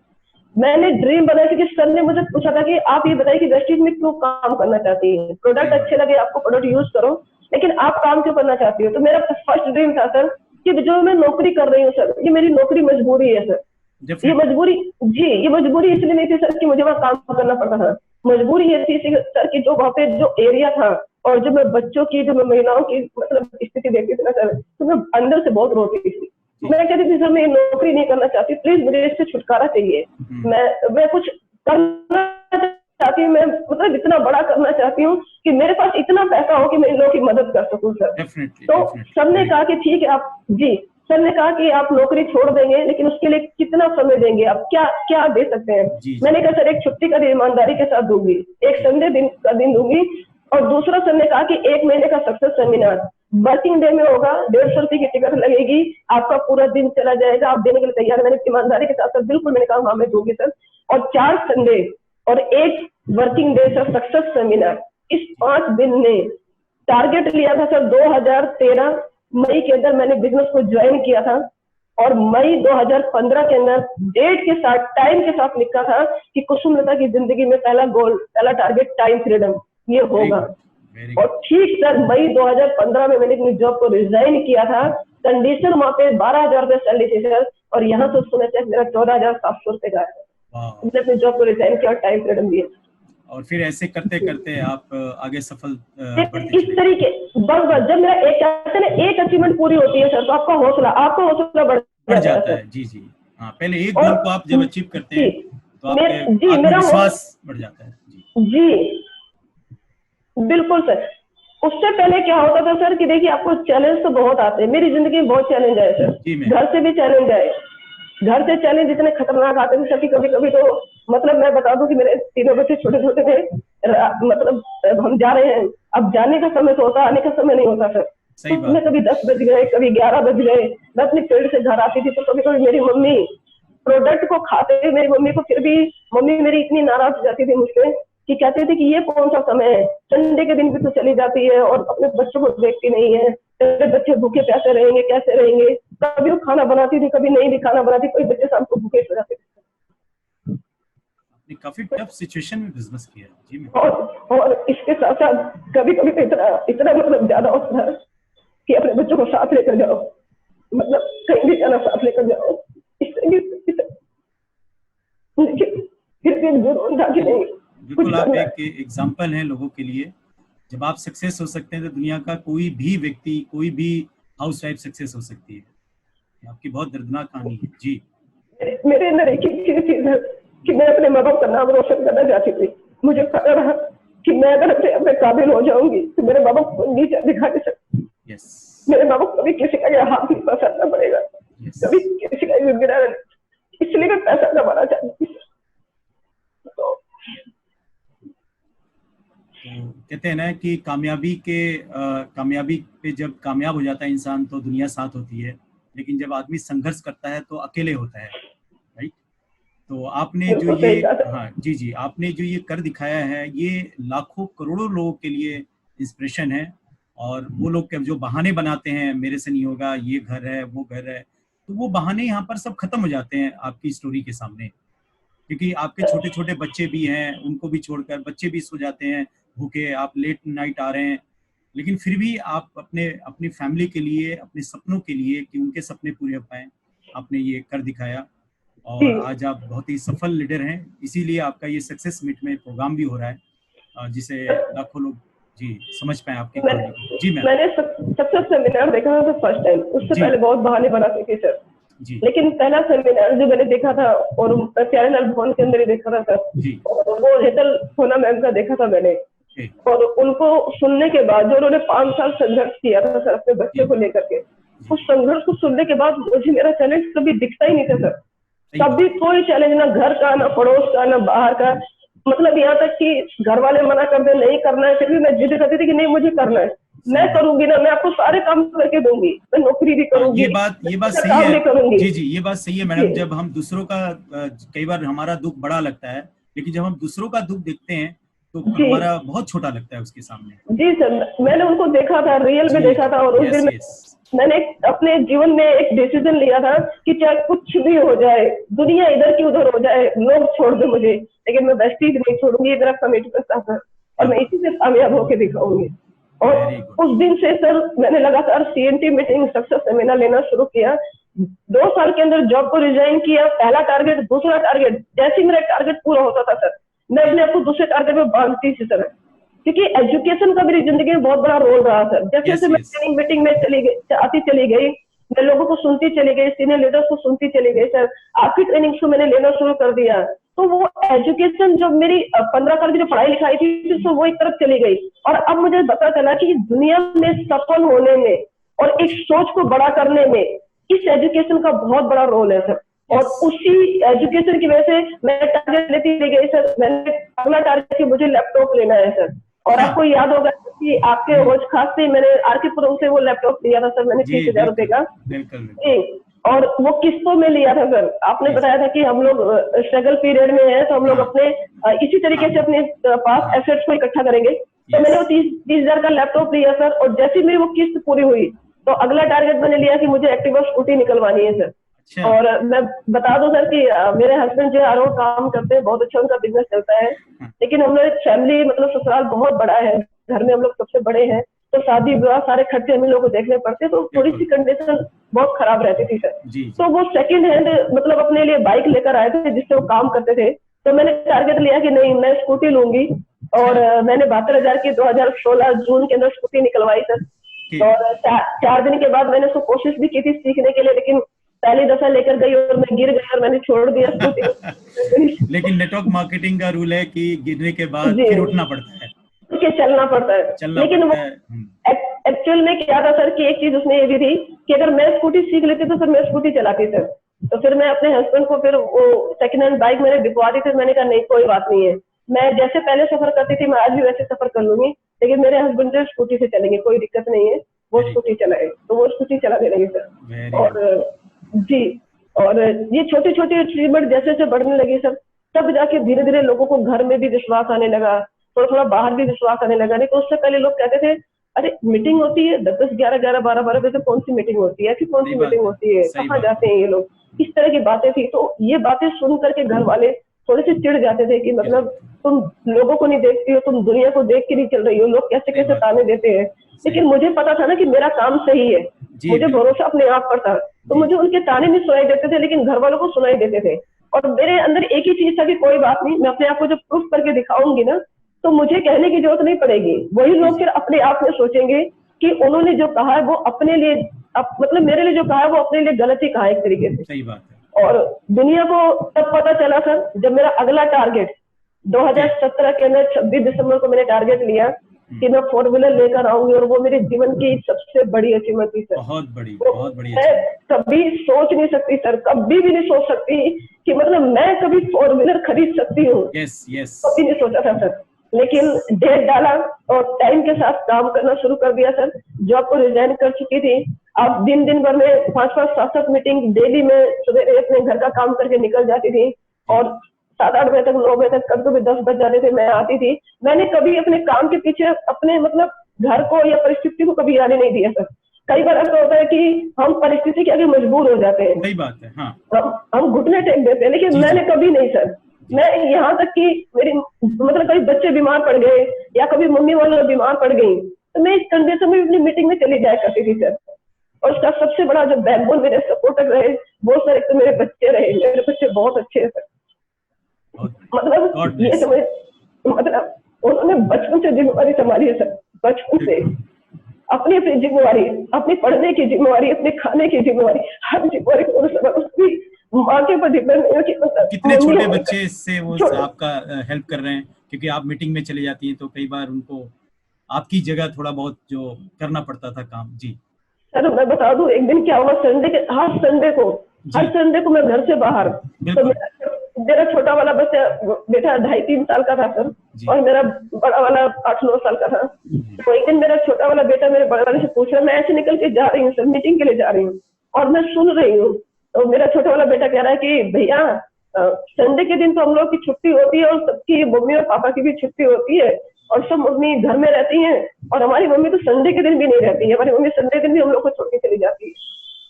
मैंने ड्रीम बनाया कि सर ने मुझे पूछा था कि आप ये बताइए कि वेस्टेज में क्यों काम करना चाहती है, प्रोडक्ट अच्छे लगे आपको, प्रोडक्ट यूज करो, लेकिन आप काम क्यों करना चाहती हो। तो मेरा फर्स्ट ड्रीम था सर कि जो मैं नौकरी कर रही हूँ सर, ये मेरी नौकरी मजबूरी है सर। ये मजबूरी, जी ये मजबूरी इसलिए नहीं थी सर कि मुझे वहाँ काम करना पड़ता था। मजबूरी ये थी सर कि जो वहाँ पे जो एरिया था, और जो मैं बच्चों की, जो मैं महिलाओं की मतलब स्थिति देखती थी ना सर, तो मैं अंदर से बहुत रोती थी। मैं कहती थी सर मैं ये नौकरी नहीं करना चाहती, प्लीज मुझे इससे छुटकारा चाहिए। मैं कुछ करना चाहती हूँ, मैं मतलब इतना बड़ा करना चाहती हूँ कि मेरे पास इतना पैसा हो कि मैं इन लोगों की मदद कर सकूं सर। तो सर ने कहा कि ठीक है आप, जी सर ने कहा कि आप नौकरी छोड़ देंगे, लेकिन उसके लिए कितना समय देंगे, आप क्या क्या दे सकते हैं। मैंने कहा सर एक छुट्टी का ईमानदारी के साथ दूंगी, एक संडे दिन का दिन दूंगी, और दूसरा सर ने कहा कि 1 महीने का सक्सेस सेमिनार वर्किंग डे में होगा, 150 रुपए की टिकट लगेगी, आपका पूरा दिन चला जाएगा, आप देने के लिए तैयार। मैंने ईमानदारी के साथ सर बिल्कुल, मैंने कहा हाँ मैं दूंगी सर। और 4 संडे और 1 working day sir success seminar, इस 5 दिन ने टारगेट लिया था सर। 2013 मई के अंदर मैंने बिजनेस को ज्वाइन किया था, और मई 2015 के अंदर डेट के साथ, टाइम के साथ लिखा था कि कुसुमलता की जिंदगी में पहला गोल, पहला टारगेट टाइम फ्रीडम ये होगा। और ठीक सर मई 2015 में मैंने अपनी जॉब को रिजाइन किया था। कंडीशन वहां पे 12,000 रुपए सैलरी थी सर, और यहाँ से उस समय तक मेरा 14,700 रुपए का है। मैंने अपनी जॉब को रिजाइन किया और टाइम फ्रीडम दिया, और फिर ऐसे करते करते आप आगे सफल इस तरीके बस बस जब मेरा एक अचीवमेंट पूरी होती है सर, तो आपका हौसला बढ़ जाता है। जी जी हाँ, पहले एक गोल को आप जब अचीव करते हैं तो आपके आत्मविश्वास बढ़ जाता है। जी बिल्कुल सर। उससे पहले क्या होता था सर कि देखिए आपको चैलेंज तो बहुत आते हैं, मेरी जिंदगी में बहुत चैलेंज आए सर, घर से भी चैलेंज आए, घर से चैलेंज इतने खतरनाक आते थे सर कि कभी कभी तो मतलब मैं बता दूं कि मेरे 3 बच्चे छोटे छोटे थे, मतलब हम जा रहे हैं, अब जाने का समय तो होता, आने का समय नहीं होता सर। तो मैं कभी 10 बज गए, कभी 11 बज गए, मैं अपने फील्ड से घर आती थी, तो कभी कभी मेरी मम्मी प्रोडक्ट को खाते हुए मेरी मम्मी को, फिर भी मम्मी मेरी इतनी नाराज हो जाती थी मुझसे कि कहते थे कि ये कौन सा समय है, संडे के दिन भी तो चली जाती है और अपने बच्चों को देखती नहीं है, तेरे बच्चे भूखे प्यासे रहेंगे, कैसे रहेंगे। कभी वो खाना बनाती थी, कभी नहीं भी खाना बनाती, कोई बच्चे शाम को भूखे सो जाते थे। काफी टफ सिचुएशन में बिजनेस किया जी। और इसके साथ साथ कभी कभी तो इतना मतलब ज्यादा होता है कि अपने बच्चों को साथ लेकर जाओ, मतलब कहीं भी जाना साथ लेकर जाओ, बिल्कुल आप एक एग्जाम्पल हैं लोगों के लिए। जब आप सक्सेस हो सकते हैं तो दुनिया का कोई भी व्यक्ति, कोई भी हाउस वाइफ सक्सेस हो सकती है। आपकी बहुत दर्दनाक कहानी है जी। मेरे अंदर एक ही चीज है कि मैं अपने माँ बाप का नाम रोशन करना चाहती थी। मुझे पता रहा कि मैं अगर अपने काबिल हो जाऊंगी तो मेरे माँ बाप को नीचे दिखा नहीं सकती। मेरे माँ बाप कभी किसी का हाथ नहीं पसारना पड़ेगा, कभी किसी का गिरा, इसलिए मैं पैसा कमाना चाहती थी। तो कहते हैं ना कि कामयाबी पे जब कामयाब हो जाता है इंसान तो दुनिया साथ होती है, लेकिन जब आदमी संघर्ष करता है तो अकेले होता है, राइट। तो आपने जो ये, हाँ जी जी, आपने जो ये कर दिखाया है ये लाखों करोड़ों लोगों के लिए इंस्पिरेशन है। और वो लोग जो बहाने बनाते हैं, मेरे से नहीं होगा, ये घर है वो घर है, तो वो बहाने यहाँ पर सब खत्म हो जाते हैं आपकी स्टोरी के सामने। क्योंकि आपके छोटे छोटे बच्चे भी हैं, उनको भी छोड़कर बच्चे भी सो जाते हैं भूखे, आप लेट नाइट आ रहे हैं, लेकिन फिर भी आप अपनी फैमिली के लिए, अपने सपनों के लिए कि उनके सपने पूरे हो पाए, आपने ये कर दिखाया। और आज आप बहुत ही सफल लीडर हैं, इसीलिए आपका ये सक्सेस मीट में प्रोग्राम भी हो रहा है जिसे लाखों लोग जी समझ पाए आपकी कहानी। जी मैंने सक्सेस सेमिनार देखा था फर्स्ट टाइम, उससे पहले बहुत बहाने बनाते थे सर, लेकिन पहला सेमिनार जो मैंने देखा था और प्यारेलाल भवन के अंदर ही देखा था सर, वो हेतल सोना मैम का देखा था मैंने। और उनको सुनने के बाद जो उन्होंने 5 साल संघर्ष किया था सर अपने बच्चे को लेकर के, उस संघर्ष को सुनने के बाद मुझे मेरा चैलेंज कभी दिखता ही नहीं था सर। कभी कोई चैलेंज, ना घर का, ना पड़ोस का, ना बाहर का, मतलब यहाँ तक कि घर वाले मना कर दे नहीं करना है, फिर भी मैं जिद करती थी कि नहीं मुझे करना है। मैं करूंगी ना, मैं आपको सारे काम करके दूंगी, मैं नौकरी भी करूंगी, ये बात सही है जी जी, ये बात सही है मैडम। जब हम दूसरों का कई बार हमारा दुख बड़ा लगता है, लेकिन जब हम दूसरों का दुख देखते हैं तो हमारा बहुत छोटा लगता है उसके सामने। जी सर, मैंने उनको देखा था, रियल में देखा था, और उस दिन मैंने अपने जीवन में एक डिसीजन लिया था कि चाहे कुछ भी हो जाए, दुनिया इधर की उधर हो जाए, लोग छोड़ दे मुझे, लेकिन मैं वेस्टीज नहीं छोड़ूंगी, ये मेरा कमिटमेंट था सर, और मैं इसी से कामयाब होकर दिखाऊंगी। और उस दिन से सर मैंने लगातार CNT मीटिंग, सक्सेस सेमिनार लेना शुरू किया। 2 साल के अंदर जॉब को रिजाइन किया, पहला टारगेट, दूसरा टारगेट, जैसे ही मेरा टारगेट पूरा होता था सर, मैं अपने आपको दूसरे टारगेट में बांधती थी सर, क्योंकि एजुकेशन का मेरी जिंदगी में बहुत बड़ा रोल रहा सर। जैसे जैसे मैं ट्रेनिंग मीटिंग में आती चली गई, मैं लोगों को सुनती चली गई, सीनियर लीडर्स को सुनती चली गई सर, आपकी ट्रेनिंग को मैंने लेना शुरू कर दिया, तो वो एजुकेशन जो मेरी 15 साल की जो पढ़ाई लिखाई थी तो वो एक तरफ चली गई, और अब मुझे पता चला कि दुनिया में सफल होने में और एक सोच को बड़ा करने में इस एजुकेशन का बहुत बड़ा रोल है सर। और उसी एजुकेशन की वजह से मैं टारगेट लेती गई सर। मैंने अगला टारगेट कि मुझे लैपटॉप लेना है सर, और आपको याद होगा कि आपके होश खास से मैंने आरके पुरम से वो लैपटॉप लिया था सर, मैंने 30,000 रुपए का, और वो किस्तों में लिया था सर। आपने बताया था कि हम लोग स्ट्रगल पीरियड में है, तो हम लोग अपने इसी तरीके से अपने पास एसेट्स को इकट्ठा करेंगे, तो मैंने वो 30,000 का लैपटॉप लिया सर, और जैसे मेरी वो किस्त पूरी हुई तो अगला टारगेट मैंने लिया कि मुझे एक्टिवा स्कूटी निकलवानी है सर। और मैं बता दूं सर कि मेरे हस्बैंड जो हर रोज काम करते हैं, बहुत अच्छा उनका बिजनेस चलता है, लेकिन हम लोग फैमिली मतलब ससुराल बहुत बड़ा है, घर में हम लोग सबसे बड़े हैं, तो शादी विवाह सारे खर्चे हम लोग को देखने पड़ते, तो थोड़ी सी कंडीशन बहुत खराब रहती थी सर। तो वो सेकंड हैंड मतलब अपने लिए बाइक लेकर आए थे जिससे वो काम करते थे, तो मैंने टारगेट लिया कि नहीं मैं स्कूटी लूंगी, और मैंने 72,000 की 2016 जून के अंदर स्कूटी निकलवाई सर। और 4 दिन के बाद मैंने उसको कोशिश भी की थी सीखने के लिए, लेकिन पहली दफा लेकर गई और मैं गिर गई और मैंने छोड़ दिया स्कूटी। लेकिन नेटवर्क मार्केटिंग का रूल है कि गिरने के बाद फिर उठना पड़ता है, कि चलना पड़ता है, लेकिन वो एक्चुअल में क्या था सर कि एक चीज उसमें ये भी थी कि अगर मैं स्कूटी सीख लेती तो फिर मैं स्कूटी चलाती सर, तो फिर मैं अपने हस्बैंड को फिर वो सेकंड हैंड बाइक मैंने बिकवा दी थी। मैंने कहा नहीं कोई बात नहीं है, मैं जैसे पहले सफर करती थी मैं आज भी वैसे सफर कर लूंगी, लेकिन मेरे हस्बैंड जो स्कूटी से चलेंगे, कोई दिक्कत नहीं है, वो स्कूटी चलाए, तो वो स्कूटी चलाने लगे सर। और जी, और ये छोटी छोटी अचीवमेंट जैसे जैसे बढ़ने लगी सर, तब जाके धीरे धीरे लोगों को घर में भी विश्वास आने लगा, थोड़ा थोड़ा बाहर भी विश्वास आने लगा। नहीं तो उससे पहले लोग कहते थे अरे मीटिंग होती है 10-10, 11-11, 12-12 बजे, कौन सी मीटिंग होती है, कि कौन सी मीटिंग होती है, कहाँ जाते हैं ये लोग, इस तरह की बातें थी। तो ये बातें सुन करके घर वाले थोड़े से चिढ़ जाते थे कि मतलब तुम लोगों को नहीं देखती हो, तुम दुनिया को देख के नहीं चल रही हो, लोग कैसे कैसे ताने देते हैं। लेकिन मुझे पता था ना कि मेरा काम सही है, मुझे भरोसा अपने आप पर था, तो मुझे उनके ताने भी सुनाई देते थे, लेकिन घर वालों को सुनाई देते थे। और मेरे अंदर एक ही चीज था कि कोई बात नहीं, मैं अपने आप को जब प्रूफ करके दिखाऊंगी ना, तो मुझे कहने की जरूरत नहीं पड़ेगी, वही लोग फिर अपने आप में सोचेंगे कि उन्होंने जो कहा है वो अपने लिए मतलब मेरे लिए जो कहा है वो अपने लिए गलत ही कहा है एक तरीके से। सही बात है। और दुनिया को तब पता चला सर जब मेरा अगला टारगेट 2017 के अंदर 26 दिसंबर को मैंने टारगेट लिया कि मैं 4 व्हीलर लेकर आऊंगी, और वो मेरे जीवन की सबसे बड़ी अचीवमेंट थी सर। बहुत बड़ी मैं कभी सोच नहीं सकती सर, कभी भी नहीं सोच सकती कि मतलब मैं कभी 4 व्हीलर खरीद सकती हूँ, कभी नहीं सोचा था सर। लेकिन डेट डाला और टाइम के साथ काम करना शुरू कर दिया सर। जॉब को रिजाइन कर चुकी थी, अब दिन दिन भर में 5-5, 7-7 मीटिंग डेली में सुबह अपने घर का काम करके निकल जाती थी, और 7-8 बजे तक, 9 बजे तक, कभी कभी 10 बज जाते थे, मैं आती थी। मैंने कभी अपने काम के पीछे अपने मतलब घर को या परिस्थिति को कभी आने नहीं दिया सर। कई बार ऐसा होता है कि हम परिस्थिति के आगे मजबूर हो जाते हैं, सही बात है, हाँ। हम घुटने टेक देते हैं, लेकिन मैंने कभी नहीं सर। मैं यहाँ तक कि मेरी मतलब कभी बच्चे बीमार पड़ गए या कभी मम्मी वाले बीमार पड़ गई, तो मैं इस कंडीशन में अपनी मीटिंग में चली जाया करती थी सर। और उसका सबसे बड़ा जो बैकबोन मेरे सपोर्टर रहे वो सर एक तो मेरे बच्चे रहे, मेरे बच्चे बहुत अच्छे हैं सर। मतलब ये समझ, मतलब उन्होंने बचपन से जिम्मेवारी संभाली है सर, बचपन से अपनी अपनी जिम्मेवारी, अपनी पढ़ने की जिम्मेवारी, अपने खाने की जिम्मेवारी, हर जिम्मेवारी को उसकी माँ के ऊपर डिपेंड नहीं कि कितने छोटे बच्चे से वो आपका हेल्प कर रहे हैं, क्योंकि आप मीटिंग में चले जाती हैं तो कई बार उनको आपकी जगह थोड़ा बहुत जो करना पड़ता था काम। जी सर मैं बता दूं, एक दिन क्या हुआ, संडे के हर संडे को मैं घर से बाहर, तो मेरा छोटा वाला बच्चा बेटा 2.5-3 साल का था सर, जी। और मेरा बड़ा वाला 8-9 साल का था। तो एक दिन मेरा छोटा वाला बेटा मेरे बड़े वाले से पूछ रहा, मैं ऐसे निकल के जा रही हूँ सर, मीटिंग के लिए जा रही हूँ, और मैं सुन रही हूँ, तो मेरा छोटा वाला बेटा कह रहा है कि भैया संडे के दिन तो हम लोग की छुट्टी होती है और सबकी मम्मी और पापा की भी छुट्टी होती है, और सब मम्मी घर में रहती हैं, और हमारी मम्मी तो संडे के दिन भी नहीं रहती है, हमारी मम्मी संडे के दिन भी हम लोग को छोड़ के चली जाती है।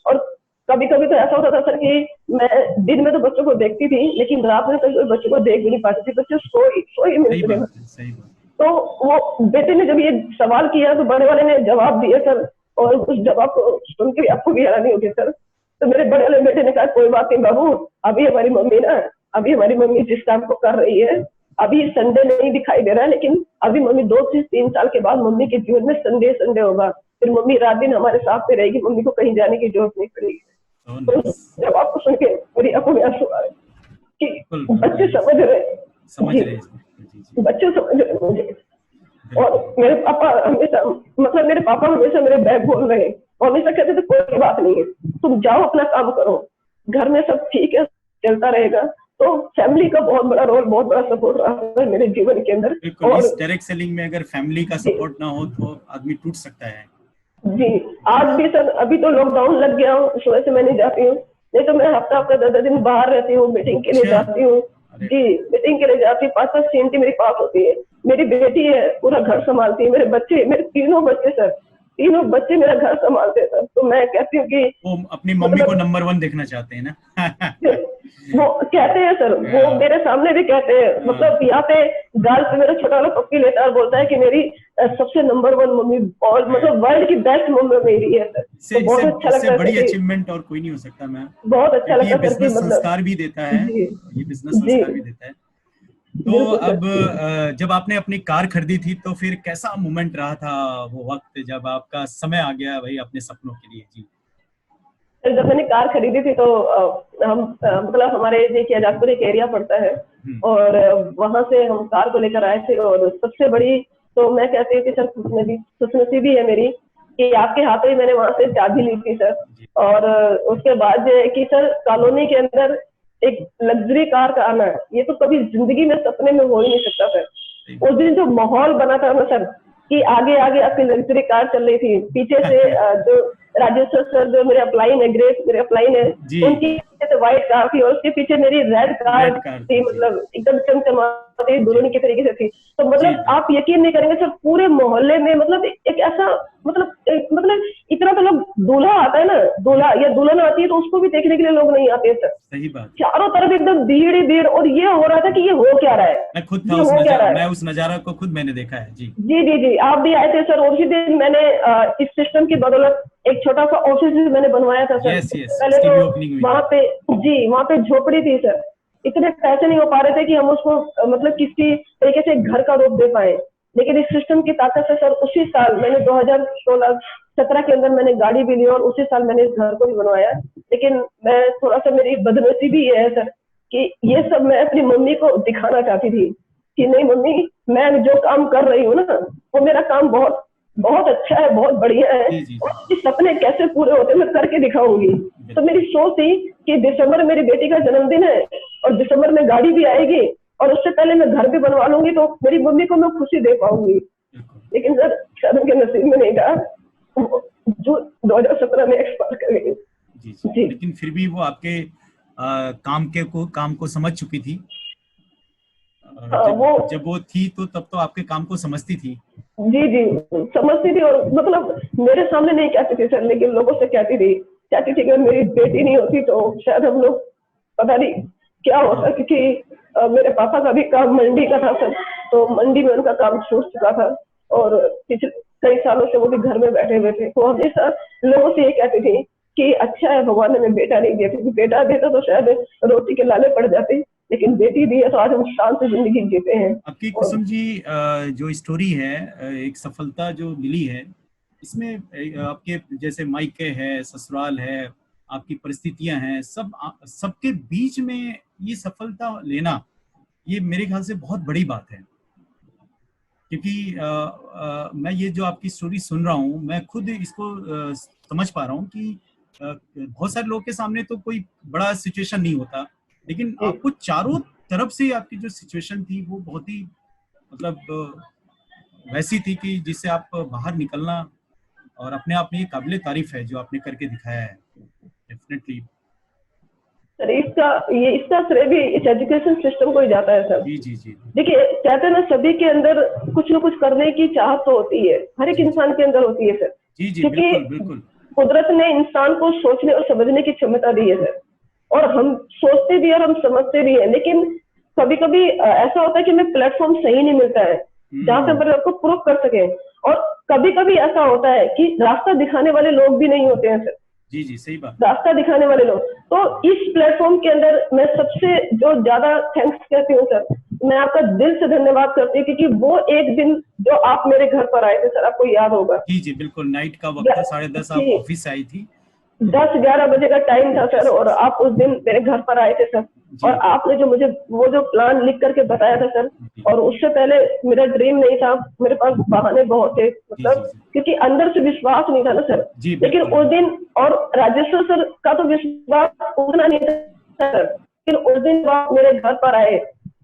और कभी कभी तो ऐसा होता था सर कि मैं दिन में तो बच्चों को देखती थी, लेकिन रात में कभी बच्चों को देख भी नहीं पाती थी, बच्चे सोई सोई सही मिलते थे। बात है, सही बात। तो वो बेटे ने जब ये सवाल किया तो बड़े वाले ने जवाब दिया सर, और उस जवाब को सुन के आपको भी हैरानी होगी सर। तो मेरे बड़े वाले बेटे ने कहा कोई बात नहीं बाबू, अभी हमारी मम्मी ना, अभी हमारी मम्मी जिस काम को कर रही है, अभी संडे नहीं दिखाई दे रहा है, लेकिन अभी मम्मी 2 से 3 साल के बाद मम्मी के जीवन में संडे संडे होगा, फिर मम्मी रात दिन हमारे साथ में रहेगी, मम्मी को कहीं जाने की जरूरत नहीं पड़ेगी। So तो nice. जवाब को सुन के मेरी आंखों में आंसू आ रहे कि बिल्कुल, बच्चे समझ रहे हैं, समझ रहे हैं। जी। बच्चे समझ रहे हैं मुझे। और मेरे पापा हमेशा, मतलब मेरे पापा हमेशा मेरे बैग बोल रहे हैं, और हमेशा कहते थे कोई बात नहीं है, तुम जाओ अपना काम करो, घर में सब ठीक है, चलता रहेगा। तो फैमिली का बहुत बड़ा रोल, बहुत बड़ा सपोर्ट रहा है मेरे जीवन के अंदर। बिल्कुल, और इस डायरेक्ट सेलिंग में अगर फैमिली का सपोर्ट ना हो तो आदमी टूट सकता है। जी, आज भी सर, अभी तो लॉकडाउन लग गया हूँ, इस वजह से मैं नहीं जाती हूँ, नहीं तो मैं हफ्ता 10 दिन बाहर रहती हूँ, मीटिंग के लिए जाती हूँ। जी, मीटिंग के लिए जाती हूँ, 5-5 CNT मेरी पास होती है। मेरी बेटी है, पूरा घर संभालती है, मेरे बच्चे, मेरे 3 बच्चे सर, 3 बच्चे मेरा घर संभालते हैं सर। तो मैं कहती हूँ कि वो अपनी मम्मी को नंबर 1 देखना चाहते हैं ना। वो कहते हैं सर, वो मेरे सामने भी कहते हैं, मतलब यहाँ पे गाल पे मेरा छोटा वाला पप्पी लेता है और बोलता है कि मेरी सबसे नंबर 1 मम्मी, और मतलब वर्ल्ड की बेस्ट मम्मी मेरी है सर। तो बहुत अच्छा लगता है, बड़ी अचीवमेंट और कोई नहीं हो सकता मैम। बहुत अच्छा लगता ये है सर कि बिजनेस मतलब संस्कार भी देता है, जी ये बिजनेस जी संस्कार भी देता है। तो अब जब आपने अपनी कार खरीदी थी तो फिर कैसा मोमेंट रहा था वो वक्त जब आपका समय आ गया भाई अपने सपनों के लिए? जी। सर, जब मैंने कार खरीदी थी तो हम मतलब हमारे देखिए आजादपुर एक एरिया पड़ता है, और वहां से हम कार को लेकर आए थे। और सबसे बड़ी तो मैं कहती हूँ कि सर खुशनसीबी है मेरी कि आपके हाथों ही मैंने वहां से चाबी ली थी सर। और उसके बाद जो है कि सर कॉलोनी के अंदर एक लग्जरी कार का आना, ये तो कभी जिंदगी में सपने में हो ही नहीं सकता सर। उस दिन जो माहौल बना था ना सर, कि आगे आगे आपकी लग्जरी कार चल रही थी, पीछे से जो राजेश्वर सर जो मेरे अपलाइन है, ग्रेस मेरे अपलाइन है, उनकी पीछे से व्हाइट कार थी, और उसके पीछे मेरी रेड कार थी, मतलब एकदम चमचमाती दुल्हन की तरीके से थी। तो मतलब आप यकीन नहीं करेंगे सर, पूरे मोहल्ले में मतलब एक ऐसा मतलब इतना तो लोग, दूल्हा आता है ना, दूल्हा या दुल्हन आती है तो उसको भी देखने के लिए लोग नहीं आते सर। सही बात। चारों तरफ एकदम भीड़ ही भीड़, और ये हो रहा था कि ये हो क्या रहा है, मैं खुद था मैं उस नजारा को खुद मैंने देखा है। जी जी जी जी, आप भी आए थे सर। उसी दिन मैंने इस सिस्टम की बदौलत एक छोटा सा ऑफिस भी मैंने बनवाया था सर। पहले तो वहाँ पे, जी वहाँ पे झोपड़ी थी सर, इतने पैसे नहीं हो पा रहे थे कि हम उसको मतलब किसी तरीके से घर का रूप दे पाए, लेकिन इस सिस्टम की ताकत से सर उसी साल मैंने 2016-17 के अंदर मैंने गाड़ी भी ली, और उसी साल मैंने इस घर को भी बनवाया। लेकिन मैं थोड़ा सा, मेरी बदनसीबी ये है सर कि ये सब मैं अपनी मम्मी को दिखाना चाहती थी कि नहीं मम्मी, मैं जो काम कर रही हूँ ना, वो मेरा काम बहुत बहुत अच्छा है, बहुत बढ़िया है, और इस सपने कैसे पूरे होते मैं करके दिखाऊंगी। तो मेरी सोच थी कि दिसंबर में मेरी बेटी का जन्मदिन है, और दिसंबर में गाड़ी भी आएगी, और उससे पहले मैं घर भी बनवा लूंगी, तो मेरी मम्मी को मैं खुशी दे पाऊंगी। लेकिन सर शायद उनके नसीब में नहीं था, जो 2017 में एक्सपायर कर गई। जी। लेकिन फिर भी वो आपके काम को समझ चुकी थी। जब वो थी तो तब तो आपके काम को समझती थी। जी जी, समझती थी, और मतलब मेरे सामने नहीं कहती थी सर, लेकिन लोगों से कहती थी कि अगर मेरी बेटी नहीं होती तो शायद हम लोग पता नहीं क्या होता, क्योंकि मेरे पापा का भी काम मंडी का था सर, तो मंडी में उनका काम छूट चुका था, और पिछले कई सालों से वो भी घर में बैठे हुए थे। तो हमेशा लोगों से ये कहती थी कि अच्छा है भगवान ने हमें बेटा नहीं दिया, क्योंकि बेटा देता तो शायद रोटी के लाले पड़ जाते, लेकिन बेटी दी है तो आज हम शांत से जिंदगी जीते हैं। आपकी कुसुम जी जो स्टोरी है, एक सफलता जो मिली है, इसमें आपके जैसे मायके है, ससुराल है, आपकी परिस्थितियां हैं, सबके बीच में ये सफलता लेना, ये मेरे ख्याल से बहुत बड़ी बात है। क्योंकि मैं ये जो आपकी स्टोरी सुन रहा हूँ, मैं खुद इसको समझ पा रहा हूँ कि बहुत सारे लोगों के सामने तो कोई बड़ा सिचुएशन नहीं होता, लेकिन आपको चारों तरफ से आपकी जो सिचुएशन थी वो बहुत ही मतलब वैसी थी कि जिससे आप बाहर निकलना और अपने आप में ये काबिले तारीफ है जो आपने करके दिखाया है डेफिनेटली। सर इसका श्रेय भी इस एजुकेशन सिस्टम को ही जाता है सर। जी जी जी देखिए कहते हैं ना, सभी के अंदर कुछ न कुछ करने की चाहत तो होती है, हर एक इंसान के अंदर होती है सर। जी जी क्योंकि बिल्कुल बिल्कुल कुदरत ने इंसान को सोचने और समझने की क्षमता दी है सर, और हम सोचते भी और हम समझते भी हैं, लेकिन कभी कभी ऐसा होता है कि हमें प्लेटफॉर्म सही नहीं मिलता है जहाँ से हम आपको प्रूव कर सके, और कभी कभी ऐसा होता है कि रास्ता दिखाने वाले लोग भी नहीं होते हैं सर। जी जी सही बात। रास्ता दिखाने वाले लोग, तो इस प्लेटफॉर्म के अंदर मैं सबसे जो ज्यादा थैंक्स कहती हूँ सर, मैं आपका दिल से धन्यवाद करती हूँ, क्योंकि वो एक दिन जो आप मेरे घर पर आए थे सर, आपको याद होगा। जी जी बिल्कुल, नाइट का वक्त था, 10:30 आप जी, ऑफिस आई थी। 10-11 बजे का टाइम था सर, और आप उस दिन मेरे घर पर आए थे सर, और आपने जो मुझे वो जो प्लान लिख करके बताया था सर, और उससे पहले मेरा ड्रीम नहीं था, मेरे पास बहाने बहुत थे, मतलब क्योंकि अंदर से विश्वास नहीं था ना सर। लेकिन उस दिन, और राजेश्वर सर का तो विश्वास उतना नहीं था सर, लेकिन उस दिन आप मेरे घर पर आए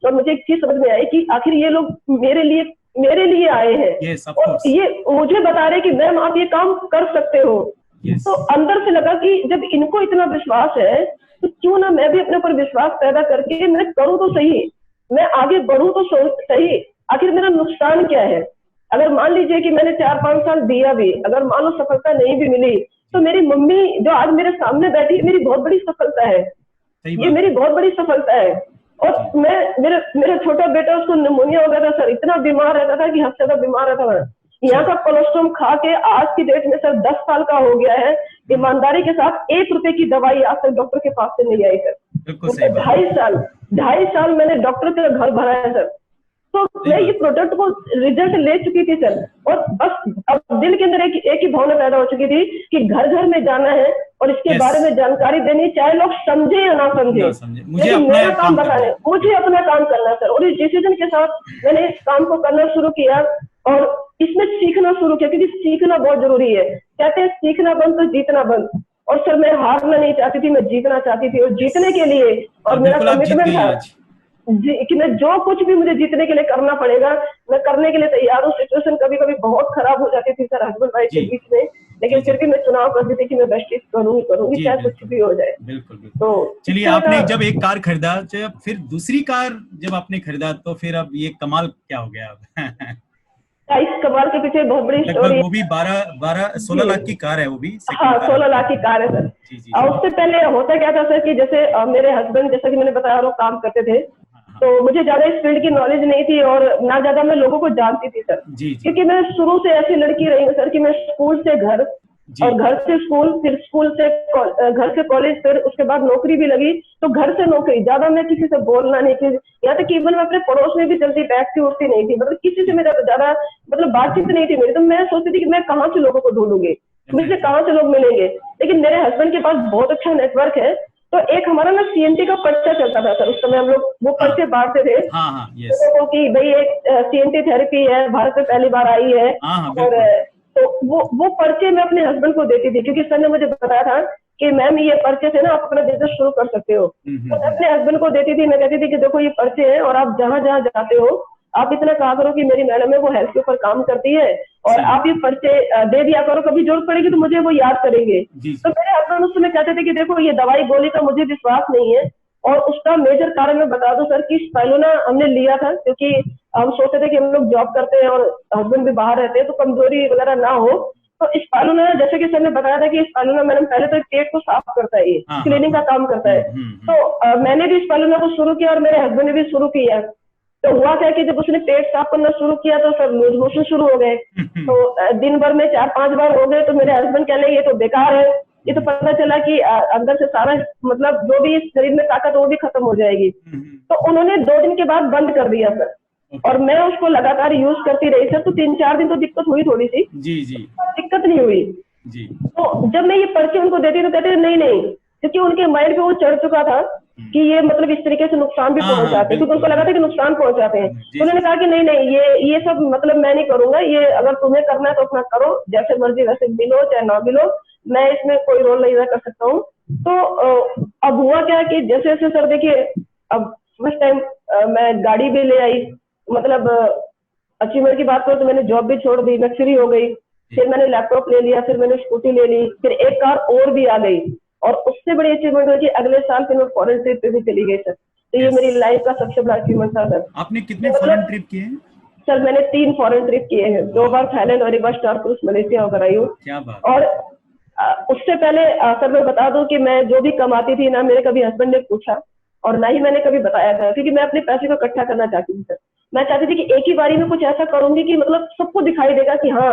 और मुझे एक चीज समझ में आई कि आखिर ये लोग मेरे लिए आए हैं, और ये मुझे बता रहे कि मैम आप ये काम कर सकते हो। तो अंदर से लगा कि जब इनको इतना विश्वास है, तो क्यों ना मैं भी अपने ऊपर विश्वास पैदा करके मैं करूँ तो सही, मैं आगे बढ़ूं तो सही। आखिर मेरा नुकसान क्या है? अगर मान लीजिए कि मैंने 4-5 साल दिया भी, अगर मान लो सफलता नहीं भी मिली, तो मेरी मम्मी जो आज मेरे सामने बैठी है, मेरी बहुत बड़ी सफलता है, ये मेरी बहुत बड़ी सफलता है। और मेरा छोटा बेटा, उसको निमोनिया हो गया था सर, इतना बीमार रहता था कि हद से ज्यादा बीमार रहता था। यहाँ का कोलेस्ट्रॉल खा के आज की डेट में सर 10 साल का हो गया है, ईमानदारी के साथ 1 रुपए की दवाई आज तक डॉक्टर के पास से नहीं आई सर। 2.5 साल मैंने डॉक्टर का घर भरा है सर। तो मैं ये प्रोडक्ट को रिजल्ट ले चुकी थी सर, और बस अब दिल के अंदर एक ही भावना पैदा हो चुकी थी कि घर घर में जाना है और इसके बारे में जानकारी देनी, चाहे लोग समझे या ना समझे, लेकिन मेरा काम बताने, मुझे अपना काम करना सर। और इस डिसीजन के साथ मैंने इस काम को करना शुरू किया, और इसमें सीखना शुरू किया, क्योंकि सीखना बहुत जरूरी है। कहते हैं सीखना बंद तो जीतना बंद, और सर मैं हारना नहीं चाहती थी, मैं जीतना चाहती थी, और जीतने के लिए और मेरा कमिटमेंट था जी कि मैं जो कुछ भी मुझे जीतने के लिए करना पड़ेगा, मैं करने के लिए तैयार हूँ। सिचुएशन कभी कभी बहुत खराब हो जाती थी सर हस्बैंड वाइफ के बीच में, लेकिन फिर भी मैं चुनाव करती थी कि मैं बेस्ट करूंगी चाहे कुछ भी हो जाए। बिल्कुल बिल्कुल। तो चलिए, आपने जब एक कार खरीदा, फिर दूसरी कार जब आपने खरीदा, तो फिर अब ये कमाल क्या हो गया? इस कमाल के पीछे बहुत बड़ी स्टोरी। वो भी 16 लाख की कार है वो भी। हाँ 16 लाख की कार है सर। और उससे पहले होता क्या था सर कि जैसे मेरे हस्बैंड, जैसा कि मैंने बताया, वो काम करते थे, तो मुझे ज्यादा इस फील्ड की नॉलेज नहीं थी, और ना ज्यादा मैं लोगों को जानती थी सर। क्योंकि मैं शुरू से ऐसी लड़की रही हूँ सर कि मैं स्कूल से घर, और घर से स्कूल, फिर स्कूल से घर से कॉलेज, फिर उसके बाद नौकरी भी लगी, तो घर से नौकरी, ज्यादा मैं किसी से बोलना नहीं थी, यहाँ तक कि इवन मैं अपने पड़ोस में भी जल्दी बैठती उठती नहीं थी, मतलब किसी से मेरा ज्यादा मतलब बातचीत नहीं थी मेरी। तो मैं सोचती थी कि मैं कहाँ से लोगों को ढूंढूंगी, मुझे कहाँ से लोग मिलेंगे। लेकिन मेरे हस्बैंड के पास बहुत अच्छा नेटवर्क है, तो एक हमारा ना सीएनटी का पर्चा चलता था सर, उस समय हम लोग वो पर्चे बांटते थे लोगों को कि भाई एक सीएनटी थेरेपी है, भारत में पहली बार आई है, और तो वो पर्चे मैं अपने हस्बैंड को देती थी, क्योंकि सर ने मुझे बताया था कि मैम ये पर्चे से ना आप अपना बिजनेस शुरू कर सकते हो। तो मैं अपने हस्बैंड को देती थी, मैं कहती थी कि देखो ये पर्चे हैं, और आप जहां जहां जाते हो आप इतना कहा करो कि मेरी मैडम है वो हेल्थ के ऊपर काम करती है, और आप ये पर्चे दे दिया करो, कभी जरूरत पड़ेगी तो मुझे वो याद करेंगे। तो मेरे हस्बैंड उस समय कहते थे कि देखो ये दवाई गोली का मुझे विश्वास नहीं है, और उसका मेजर कारण मैं बता दूं सर कि स्पाइरुलिना हमने लिया था क्योंकि हम सोचते थे कि हम लोग जॉब करते हैं और हस्बैंड भी बाहर रहते हैं, तो कमजोरी वगैरह ना हो। तो स्पाइरुलिना, जैसे कि सर ने बताया था कि स्पाइरुलिना मैडम पहले तो पेट को साफ करता है, ये क्लीनिंग का काम करता है। तो मैंने भी स्पाइरुलिना को शुरू किया और मेरे हस्बैंड ने भी शुरू किया। तो हुआ क्या कि जब उसने पेट साफ करना शुरू किया तो सर लूज मोशन शुरू हो गए। तो दिन भर में 4-5 बार हो गए, तो मेरे हस्बैंड कह रहे ये तो बेकार है, ये तो पता चला कि अंदर से सारा मतलब जो भी शरीर में ताकत वो भी खत्म हो जाएगी। तो उन्होंने 2 दिन के बाद बंद कर दिया सर, और मैं उसको लगातार यूज करती रही सर। तो 3-4 दिन तो दिक्कत हुई थोड़ी सी, दिक्कत नहीं हुई। तो जब मैं ये पर्चे उनको देती तो कहते नहीं नहीं, क्योंकि उनके माइंड पे वो चढ़ चुका था कि ये मतलब इस तरीके से नुकसान भी पहुंचाते हैं, क्योंकि उनको लगा था कि नुकसान पहुंचाते हैं। तो उन्होंने कहा कि नहीं नहीं, ये सब मतलब मैं नहीं करूंगा, ये अगर तुम्हें करना है तो अपना करो, जैसे मर्जी वैसे मिलो चाहे ना मिलो, मैं इसमें कोई रोल नहीं कर सकता हूँ। तो अब हुआ क्या कि जैसे जैसे सर देखिए, अब फर्स्ट टाइम मैं गाड़ी भी ले आई, मतलब अचीवमेंट की बात करूँ तो मैंने जॉब भी छोड़ दी, मैं फ्री हो गई, फिर मैंने लैपटॉप ले लिया, फिर मैंने स्कूटी ले ली, फिर एक कार और भी आ गई, और उससे बड़ी अचीवमेंट हुई कि अगले साल फिर मैं फॉरेन ट्रिप पे भी चली गई सर। तो ये मेरी लाइफ का सबसे बड़ा अचीवमेंट था सर। आपने कितने मतलब फॉरेन ट्रिप किए हैं? सर मैंने 3 फॉरेन ट्रिप किए हैं, 2 बार थाईलैंड और 1 बार स्टार क्रूज मलेशिया होकर आई हूँ। क्या बात। और उससे पहले सर मैं बता दूं कि मैं जो भी कमाती थी ना, मेरे कभी हस्बैंड ने पूछा और ना ही मैंने कभी बताया था, क्योंकि मैं अपने पैसे को इकट्ठा करना चाहती थी सर। मैं चाहती थी कि एक ही बारी में कुछ ऐसा करूंगी कि मतलब सबको दिखाई देगा कि हाँ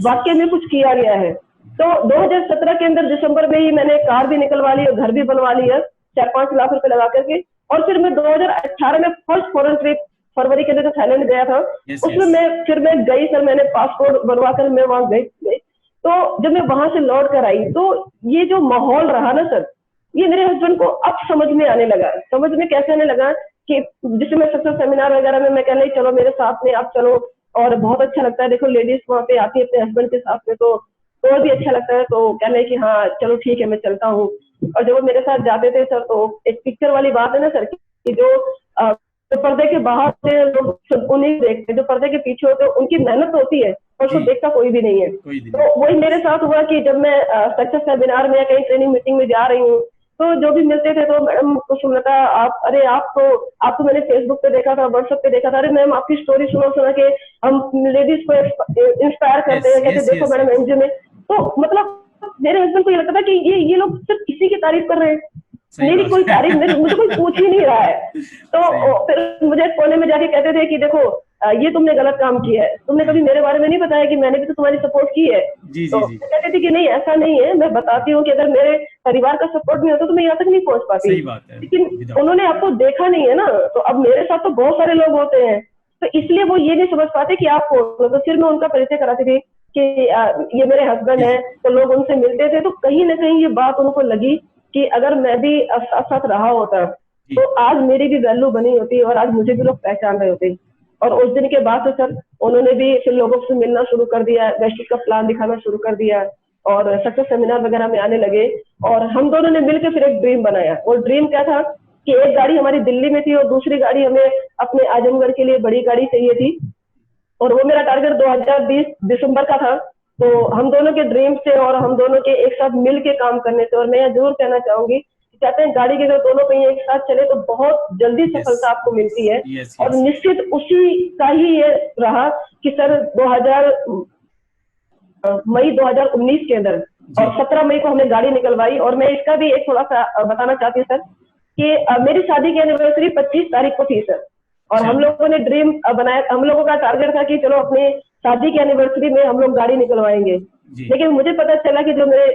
वाकई में कुछ किया गया है। तो 2017 के अंदर दिसंबर में ही मैंने कार भी निकलवा ली और घर भी बनवा लिया 4-5 लाख रुपए लगा करके। और फिर मैं 2018 में फर्स्ट फॉरेन ट्रिप फरवरी के अंदर थाईलैंड गया था, उसमें मैं गई सर, मैंने पासपोर्ट बनवा कर मैं वहां गई। तो जब मैं वहां से लौट कर आई तो ये जो माहौल रहा ना सर, ये मेरे हस्बैंड को अब समझ में आने लगा। समझ में कैसे आने लगा कि जिसमें मैं सक्सेस सेमिनार वगैरह में मैं कह रही चलो मेरे साथ में आप चलो, और बहुत अच्छा लगता है, देखो लेडीज वहाँ पे आती है अपने हस्बैंड के साथ में तो और भी अच्छा लगता है, तो कह रहे कि हाँ चलो ठीक है मैं चलता हूँ। और जब वो मेरे साथ जाते थे सर, तो एक पिक्चर वाली बात है ना सर कि जो पर्दे के बाहर से लोग उन्हीं देखते, जो पर्दे के पीछे होते हैं उनकी मेहनत होती है और उसको देखता कोई भी नहीं है। तो वही मेरे साथ हुआ कि जब मैं सक्सेस सेमिनार में या कहीं ट्रेनिंग मीटिंग में जा रही हूँ, तो जो भी मिलते थे तो मैडम कुसुमलता आप, अरे आप तो मैंने फेसबुक पे देखा था, व्हाट्सएप पे देखा था, अरे मैम आपकी स्टोरी सुना के हम लेडीज को इंस्पायर करते हैं, कहते देखो मैडम एनजीओ में। तो मतलब मेरे हस्बैंड को ये लगता था कि ये लोग सिर्फ किसी की तारीफ कर रहे हैं, मेरी कोई तारीफ मुझे कोई पूछ ही नहीं रहा है। तो फिर मुझे कोने में जाके कहते थे कि देखो ये तुमने गलत काम किया है, तुमने कभी मेरे बारे में नहीं बताया कि मैंने भी तो तुम्हारी सपोर्ट की है। तो कहते थे कि नहीं ऐसा नहीं है, मैं बताती हूँ कि अगर मेरे परिवार का सपोर्ट नहीं होता तो मैं यहाँ तक नहीं पहुंच पाती। लेकिन उन्होंने आपको देखा नहीं है ना, तो अब मेरे साथ तो बहुत सारे लोग होते हैं, तो इसलिए वो ये नहीं समझ पाते कि आप कौन। तो फिर मैं उनका परिचय कराती थी कि ये मेरे हस्बैंड है, तो लोग उनसे मिलते थे, तो कहीं ना कहीं ये बात उनको लगी कि अगर मैं भी साथ साथ रहा होता तो आज मेरी भी वैल्यू बनी होती और आज मुझे भी लोग पहचान रहे होते। और उस दिन के बाद से सर उन्होंने भी फिर लोगों से मिलना शुरू कर दिया, वेस्टिज का प्लान दिखाना शुरू कर दिया और सक्सेस सेमिनार वगैरह में आने लगे। और हम दोनों ने मिलकर फिर एक ड्रीम बनाया। वो ड्रीम क्या था कि एक गाड़ी हमारी दिल्ली में थी और दूसरी गाड़ी हमें अपने आजमगढ़ के लिए बड़ी गाड़ी चाहिए थी, और वो मेरा टारगेट 2020 दिसंबर का था। तो हम दोनों के ड्रीम से और हम दोनों के एक साथ मिल के काम करने से, और मैं यह जरूर कहना चाहूंगी चाहते हैं गाड़ी के अगर दोनों पहिए एक साथ चले तो बहुत जल्दी सफलता आपको मिलती है। और निश्चित उसी का ही ये रहा कि सर मई 2019 के अंदर और 17 मई को हमने गाड़ी निकलवाई। और मैं इसका भी एक थोड़ा सा बताना चाहती हूँ सर कि मेरी शादी की एनिवर्सरी 25 तारीख को थी सर, और हम लोगों ने ड्रीम बनाया, हम लोगों का टारगेट था कि चलो अपने शादी की एनिवर्सरी में हम लोग गाड़ी निकलवाएंगे। लेकिन मुझे पता चला कि जो मेरे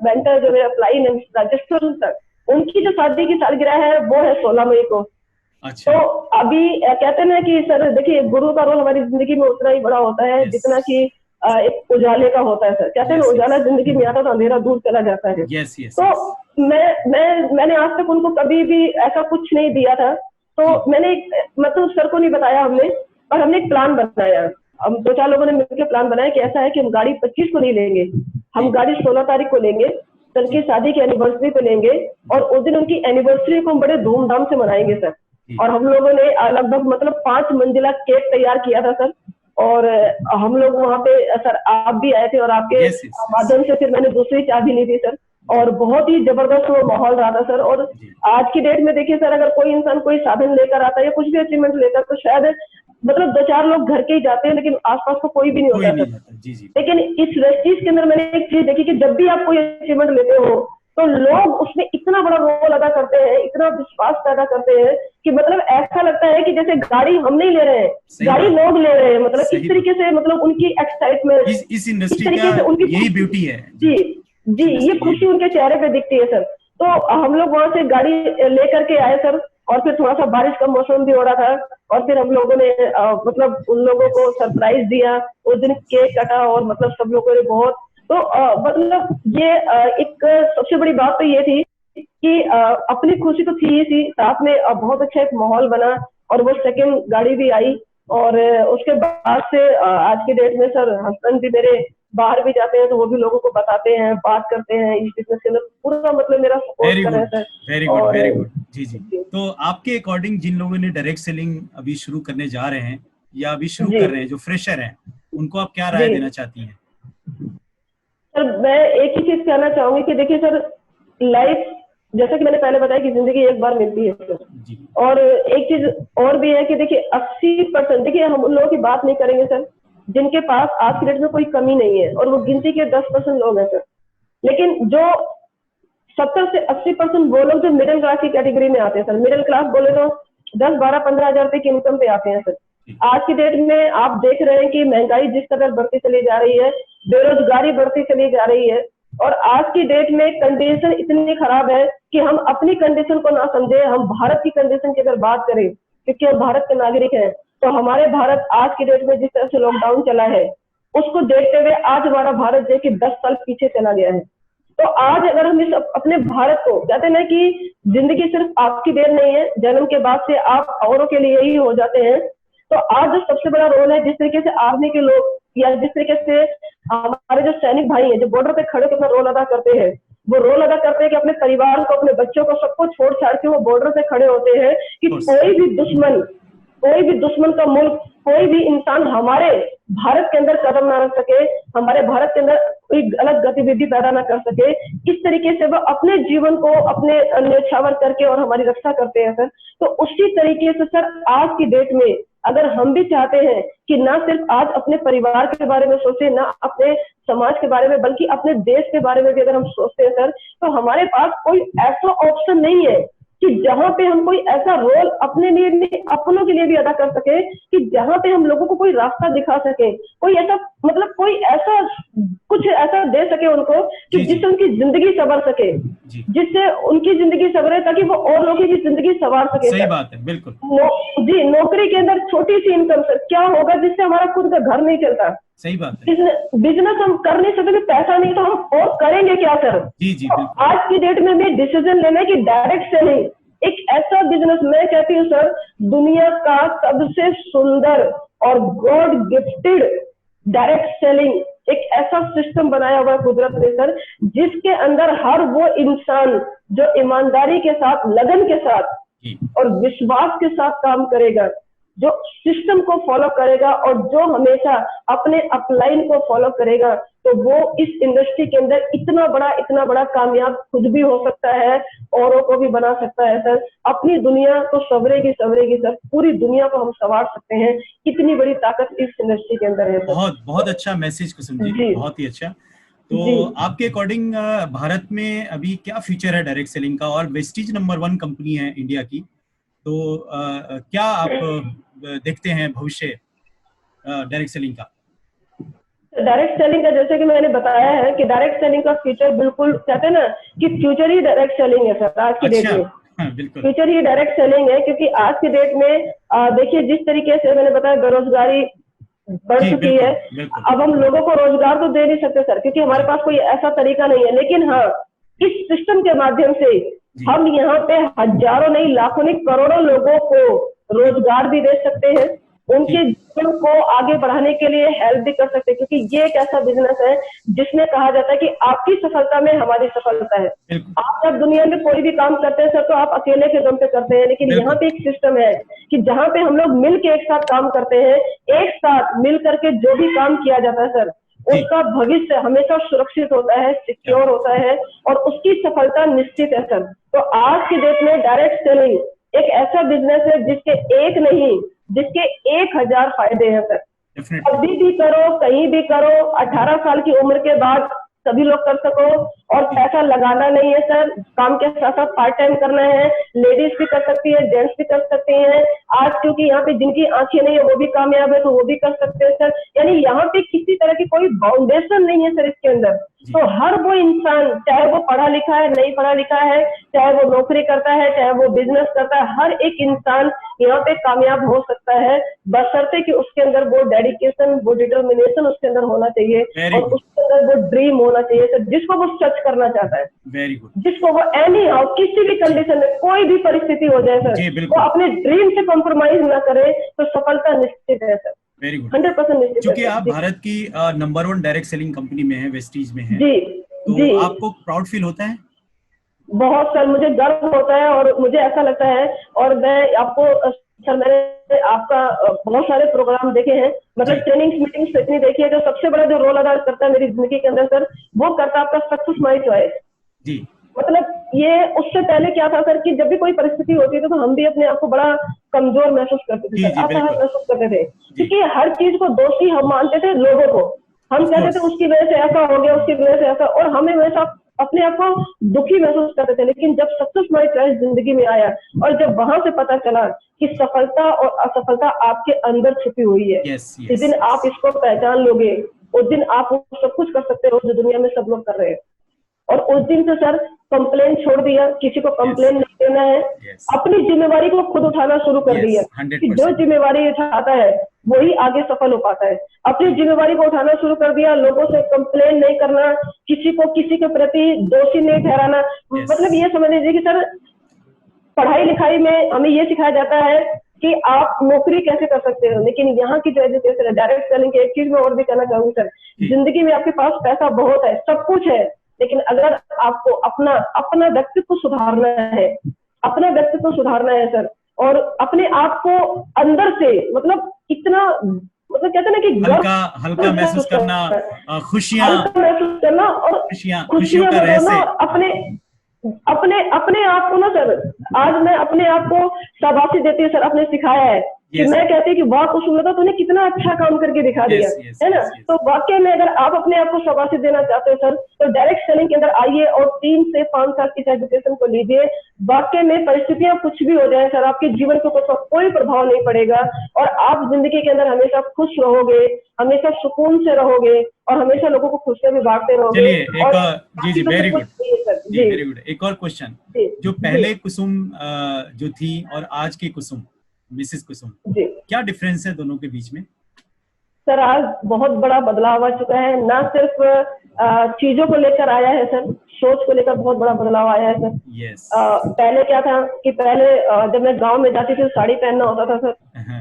वेंटर जो मेरे अप्लाई राजेश्वर सर, उनकी जो शादी की सालगिरह है वो है 16 मई को। अच्छा। तो अभी कहते हैं कि सर देखिए गुरु का रोल हमारी जिंदगी में उतना ही बड़ा होता है जितना कि एक उजाले का होता है सर। कहते हैं उजाला जिंदगी में आता तो अंधेरा दूर चला जाता है। तो मैंने आज तक उनको कभी भी ऐसा कुछ नहीं दिया था। तो मैंने मतलब सर को नहीं बताया हमने, और हमने एक प्लान बनाया। हम 2-4 लोगों ने मिलकर प्लान बनाया कि ऐसा है कि हम गाड़ी 25 को नहीं लेंगे, हम गाड़ी 16 तारीख को लेंगे, सर की शादी की एनिवर्सरी पे लेंगे, और उस दिन उनकी एनिवर्सरी को हम बड़े धूमधाम से मनाएंगे सर। और हम लोगों ने लगभग मतलब 5 मंजिला केक तैयार किया था सर। और हम लोग वहाँ पे सर आप भी आए थे और आपके माध्यम से फिर मैंने दूसरी चाबी ली थी सर, और बहुत ही जबरदस्त वो माहौल रहा था सर। और आज की डेट में देखिए सर, अगर कोई इंसान कोई साधन लेकर आता है या कुछ भी अचीवमेंट लेकर, तो शायद मतलब 2-4 लोग घर के ही जाते हैं, लेकिन आसपास तो कोई भी नहीं होता सर। लेकिन इस वेस्टीज के अंदर मैंने एक चीज देखी कि जब भी आप कोई अचीवमेंट लेते हो तो लोग उसमें इतना बड़ा रोल अदा करते हैं, इतना विश्वास पैदा करते हैं कि मतलब ऐसा लगता है कि जैसे गाड़ी हम नहीं ले रहे हैं, गाड़ी लोग ले रहे हैं। मतलब इस तरीके से मतलब उनकी एक्साइटमेंट, इस इंडस्ट्री का यही ब्यूटी है। जी ये खुशी उनके चेहरे पे दिखती है सर। तो हम लोग वहां से गाड़ी लेकर के आए सर, और फिर थोड़ा सा बारिश का मौसम भी हो रहा था, और फिर हम लोगों ने मतलब उन लोगों को सरप्राइज दिया। उस दिन केक कटा और मतलब सब लोगों ने बहुत, तो मतलब ये एक सबसे बड़ी बात तो ये थी कि अपनी खुशी तो थी ही थी, साथ में बहुत अच्छा एक माहौल बना, और वो सेकंड गाड़ी भी आई। और उसके बाद से आज की डेट में सर हस्बैंड भी मेरे बाहर भी जाते हैं तो वो भी लोगों को बताते हैं, बात करते हैं इस बिजनेस के अंदर, पूरा मतलब मेरा सपोर्ट कर रहे हैं sir. Very good very good. जी। तो आपके अकॉर्डिंग जिन लोगों ने डायरेक्ट सेलिंग अभी शुरू करने जा रहे हैं, या अभी शुरू जी कर रहे हैं, जो फ्रेशर हैं, उनको आप क्या राय जी देना चाहती हैं? सर, मैं एक ही चीज कहना चाहूंगी कि देखिए सर, लाइफ जैसा कि मैंने पहले बताया कि जिंदगी एक बार मिलती है सर। जी और एक चीज और भी है कि देखिए 80%, देखिए हम उन लोगों की बात नहीं करेंगे सर जिनके पास आज की डेट में कोई कमी नहीं है, और वो गिनती के 10% लोग हैं सर। लेकिन जो 70 से 80% वो लोग जो मिडिल क्लास की कैटेगरी में आते हैं सर, मिडिल क्लास बोले तो 10, 12, 15 हजार रुपए की इनकम पे आते हैं सर। आज की डेट में आप देख रहे हैं कि महंगाई जिस कदर बढ़ती चली जा रही है, बेरोजगारी बढ़ती चली जा रही है, और आज की डेट में कंडीशन इतनी खराब है कि हम अपनी कंडीशन को ना समझे, हम भारत की कंडीशन की अगर बात करें, क्योंकि हम भारत के नागरिक हैं, तो हमारे भारत आज की डेट में जिस तरह से लॉकडाउन चला है, उसको देखते हुए आज हमारा भारत देखिए 10 साल पीछे चला गया है। तो आज अगर हम इस अपने भारत को, कहते हैं ना कि जिंदगी सिर्फ आपकी देन नहीं है, जन्म के बाद से आप औरों के लिए ही हो जाते हैं। तो आज जो सबसे बड़ा रोल है, जिस तरीके से आर्मी के लोग या जिस तरीके से हमारे जो सैनिक भाई हैं जो बॉर्डर पे खड़े होकर अपना रोल अदा करते हैं, वो रोल अदा करते हैं कि अपने परिवार को, अपने बच्चों को, सबको छोड़ छाड़ के वो बॉर्डर पे खड़े होते हैं कि कोई भी दुश्मन का मुल्क, कोई भी इंसान हमारे भारत के अंदर कदम ना रख सके, हमारे भारत के अंदर कोई गलत गतिविधि पैदा ना कर सके। इस तरीके से वो अपने जीवन को अपने न्यौछावर करके और हमारी रक्षा करते हैं सर। तो उसी तरीके से सर आज की डेट में अगर हम भी चाहते हैं कि ना सिर्फ आज अपने परिवार के बारे में सोचे, ना अपने समाज के बारे में, बल्कि अपने देश के बारे में भी अगर हम सोचते हैं सर, तो हमारे पास कोई ऐसा ऑप्शन नहीं है कि जहां पे हम कोई ऐसा रोल अपने लिए नहीं, अपनों के लिए भी अदा कर सके, कि जहां पे हम लोगों को कोई रास्ता दिखा सके, कोई ऐसा मतलब कोई ऐसा कुछ ऐसा दे सके उनको कि जिससे उनकी जिंदगी संवर सके, जिससे उनकी जिंदगी संवरे, ताकि वो और लोगों की जिंदगी संवार सके। सही बात है, बिल्कुल। जी, नौकरी के अंदर छोटी सी इनकम सर, क्या होगा जिससे हमारा खुद का घर नहीं चलता। सही बात है। बिजनेस हम कर नहीं सकते, पैसा नहीं तो हम और करेंगे क्या सर। जी जी, तो आज की डेट में भी डिसीजन लेना है कि डायरेक्ट सेलिंग एक ऐसा बिजनेस, मैं कहती हूँ सर, दुनिया का सबसे सुंदर और गॉड गिफ्टेड डायरेक्ट सेलिंग एक ऐसा सिस्टम बनाया हुआ है कुदरत ने सर, जिसके अंदर हर वो इंसान जो ईमानदारी के साथ, लगन के साथ और विश्वास के साथ काम करेगा, जो सिस्टम को फॉलो करेगा और जो हमेशा अपने अपलाइन को फॉलो करेगा, तो वो इस इंडस्ट्री के अंदर इतना बड़ा कामयाब खुद भी हो सकता है, औरों को भी बना सकता है सर। अपनी दुनिया तो सवरेगी सर, पूरी दुनिया को हम संवार सकते हैं। कितनी बड़ी ताकत इस इंडस्ट्री के अंदर है सर। बहुत अच्छा मैसेज कुसुम जी, बहुत ही अच्छा। तो आपके अकॉर्डिंग भारत में अभी क्या फ्यूचर है डायरेक्ट सेलिंग का, और वेस्टीज नंबर 1 कंपनी है इंडिया की, तो क्या आप देखते हैं भविष्य डायरेक्ट सेलिंग का? डायरेक्ट सेलिंग का जैसे कि मैंने बताया है कि डायरेक्ट सेलिंग का फ्यूचर, बिल्कुल कहते हैं ना कि फ्यूचर ही डायरेक्ट सेलिंग है सर आज की डेट में। फ्यूचर ही डायरेक्ट सेलिंग है, क्योंकि आज की डेट में देखिए जिस तरीके से मैंने बताया बेरोजगारी बढ़ चुकी है। अब हम लोगों को रोजगार तो दे नहीं सकते सर, क्योंकि हमारे पास कोई ऐसा तरीका नहीं है, लेकिन हाँ इस सिस्टम के माध्यम से हम यहाँ पे हजारों नहीं, लाखों नहीं, करोड़ों लोगों को रोजगार भी दे सकते हैं, उनके जीवन को आगे बढ़ाने के लिए हेल्प भी कर सकते हैं, क्योंकि ये एक ऐसा बिजनेस है जिसमें कहा जाता है कि आपकी सफलता में हमारी सफलता है। आप जब दुनिया में कोई भी काम करते हैं सर, तो आप अकेले के दम पे करते हैं, लेकिन यहाँ पे एक सिस्टम है कि जहाँ पे हम लोग मिल के एक साथ काम करते हैं, एक साथ मिल करके जो भी काम किया जाता है सर, उसका भविष्य हमेशा सुरक्षित होता है, सिक्योर होता है, और उसकी सफलता निश्चित है सर। तो आज की डेट में डायरेक्ट सेलिंग एक ऐसा बिजनेस है जिसके एक नहीं, जिसके 1000 फायदे हैं सर। कभी भी करो, कहीं भी करो, 18 साल की उम्र के बाद सभी लोग कर सको, और पैसा लगाना नहीं है सर, काम के साथ साथ पार्ट टाइम करना है। लेडीज भी कर सकती है, जेंट्स भी कर सकते हैं। आज क्योंकि यहाँ पे जिनकी आंखें नहीं है वो भी कामयाब है, तो वो भी कर सकते हैं सर। यानी यहाँ पे किसी तरह की कोई बाउंडेशन नहीं है सर इसके अंदर। तो हर वो इंसान, चाहे वो पढ़ा लिखा है, नहीं पढ़ा लिखा है, चाहे वो नौकरी करता है, चाहे वो बिजनेस करता है, हर एक इंसान यहाँ पे कामयाब हो सकता है, बशर्ते कि उसके अंदर वो डेडिकेशन, वो डिटर्मिनेशन उसके अंदर होना चाहिए, और उसके अंदर वो ड्रीम होना चाहिए सर, जिसको वो सच करना चाहता है। Very good. जिसको वो एनी हाउ, किसी भी कंडीशन में, कोई भी परिस्थिति हो जाए सर, वो अपने ड्रीम से कॉम्प्रोमाइज ना करे, तो सफलता निश्चित है सर। वेरी गुड, 100% निश्चित। क्योंकि आप भारत की नंबर 1 डायरेक्ट सेलिंग कंपनी में है, वेस्टीज में है, जी तो जी, आपको प्राउड फील होता है? बहुत सर, मुझे गर्व होता है, और मुझे ऐसा लगता है, और मैं आपको सर मैंने आपका बहुत सारे प्रोग्राम देखे हैं, मतलब ट्रेनिंग मीटिंग्स इतनी देखी है। जो सबसे बड़ा जो रोल अदा करता है मेरी जिंदगी के अंदर सर, वो करता है आपका सक्सेस माई चॉइस जी। मतलब ये उससे पहले क्या था सर कि जब भी कोई परिस्थिति होती थी तो हम भी अपने आप को बड़ा कमजोर महसूस करते थे, असहाय महसूस करते थे, क्योंकि हर चीज को दोषी हम मानते थे लोगों को। हम कहते थे उसकी वजह से ऐसा हो गया, उसकी वजह से ऐसा, और हमें हमेशा अपने आप को दुखी महसूस करते थे। लेकिन जब सक्सेस माई चॉइस जिंदगी में आया और जब वहां से पता चला कि सफलता और असफलता आपके अंदर छिपी हुई है, जिस दिन आप इसको पहचान लोगे उस दिन आप सब कुछ कर सकते हो जो दुनिया में सब लोग कर रहे हैं। और उस दिन से सर कंप्लेन छोड़ दिया, किसी को कंप्लेन नहीं देना है, अपनी जिम्मेवारी को खुद उठाना शुरू कर दिया कि जो जिम्मेवारी उठाता है वही आगे सफल हो पाता है। अपनी जिम्मेवारी को उठाना शुरू कर दिया, लोगों से कंप्लेन नहीं करना, किसी को किसी के प्रति दोषी नहीं ठहराना। मतलब ये समझ लीजिए कि सर पढ़ाई लिखाई में हमें ये सिखाया जाता है कि आप नौकरी कैसे कर सकते हो, लेकिन यहाँ की जो एजुकेशन है डायरेक्ट सेलिंग की, एक चीज मैं और भी कहना चाहूंगी सर, जिंदगी में आपके पास पैसा बहुत है, सब कुछ है, लेकिन अगर आपको अपना व्यक्तित्व सुधारना है, अपना व्यक्तित्व सुधारना है सर, और अपने आप को अंदर से मतलब इतना मतलब कहते हैं ना कि हल्का महसूस करना, खुशियां महसूस करना और खुशियां मनाना, अपने आप को ना सर, आज मैं अपने आप को शाबाशी देती हूँ सर, आपने सिखाया है कि मैं कहती हूँ कि वाह कुसुमलता तूने कितना अच्छा काम करके दिखा दिया, है ना। तो वाकई में अगर आप अपने आप को शाबाशी देना चाहते हो सर तो डायरेक्ट सेलिंग के अंदर आइए और 3 से 5 साल की एजुकेशन को लीजिए। वाकई में परिस्थितियां कुछ भी हो जाए सर, आपके जीवन को कोई प्रभाव नहीं पड़ेगा और आप जिंदगी के अंदर हमेशा खुश रहोगे, हमेशा सुकून से रहोगे और हमेशा लोगों को खुशियां भी बांटते रहोगे। जी वेरी गुड जी, वेरी गुड। एक और क्वेश्चन, जो पहले कुसुम जो थी और आज की कुसुम, मिसेस कुसुम, क्या डिफरेंस है दोनों के बीच में? सर आज बहुत बड़ा बदलाव आ चुका है, ना सिर्फ चीजों को लेकर आया है सर, सोच को लेकर बहुत बड़ा बदलाव आया है सर। पहले क्या था कि पहले जब मैं गांव में जाती थी साड़ी पहनना होता था सर,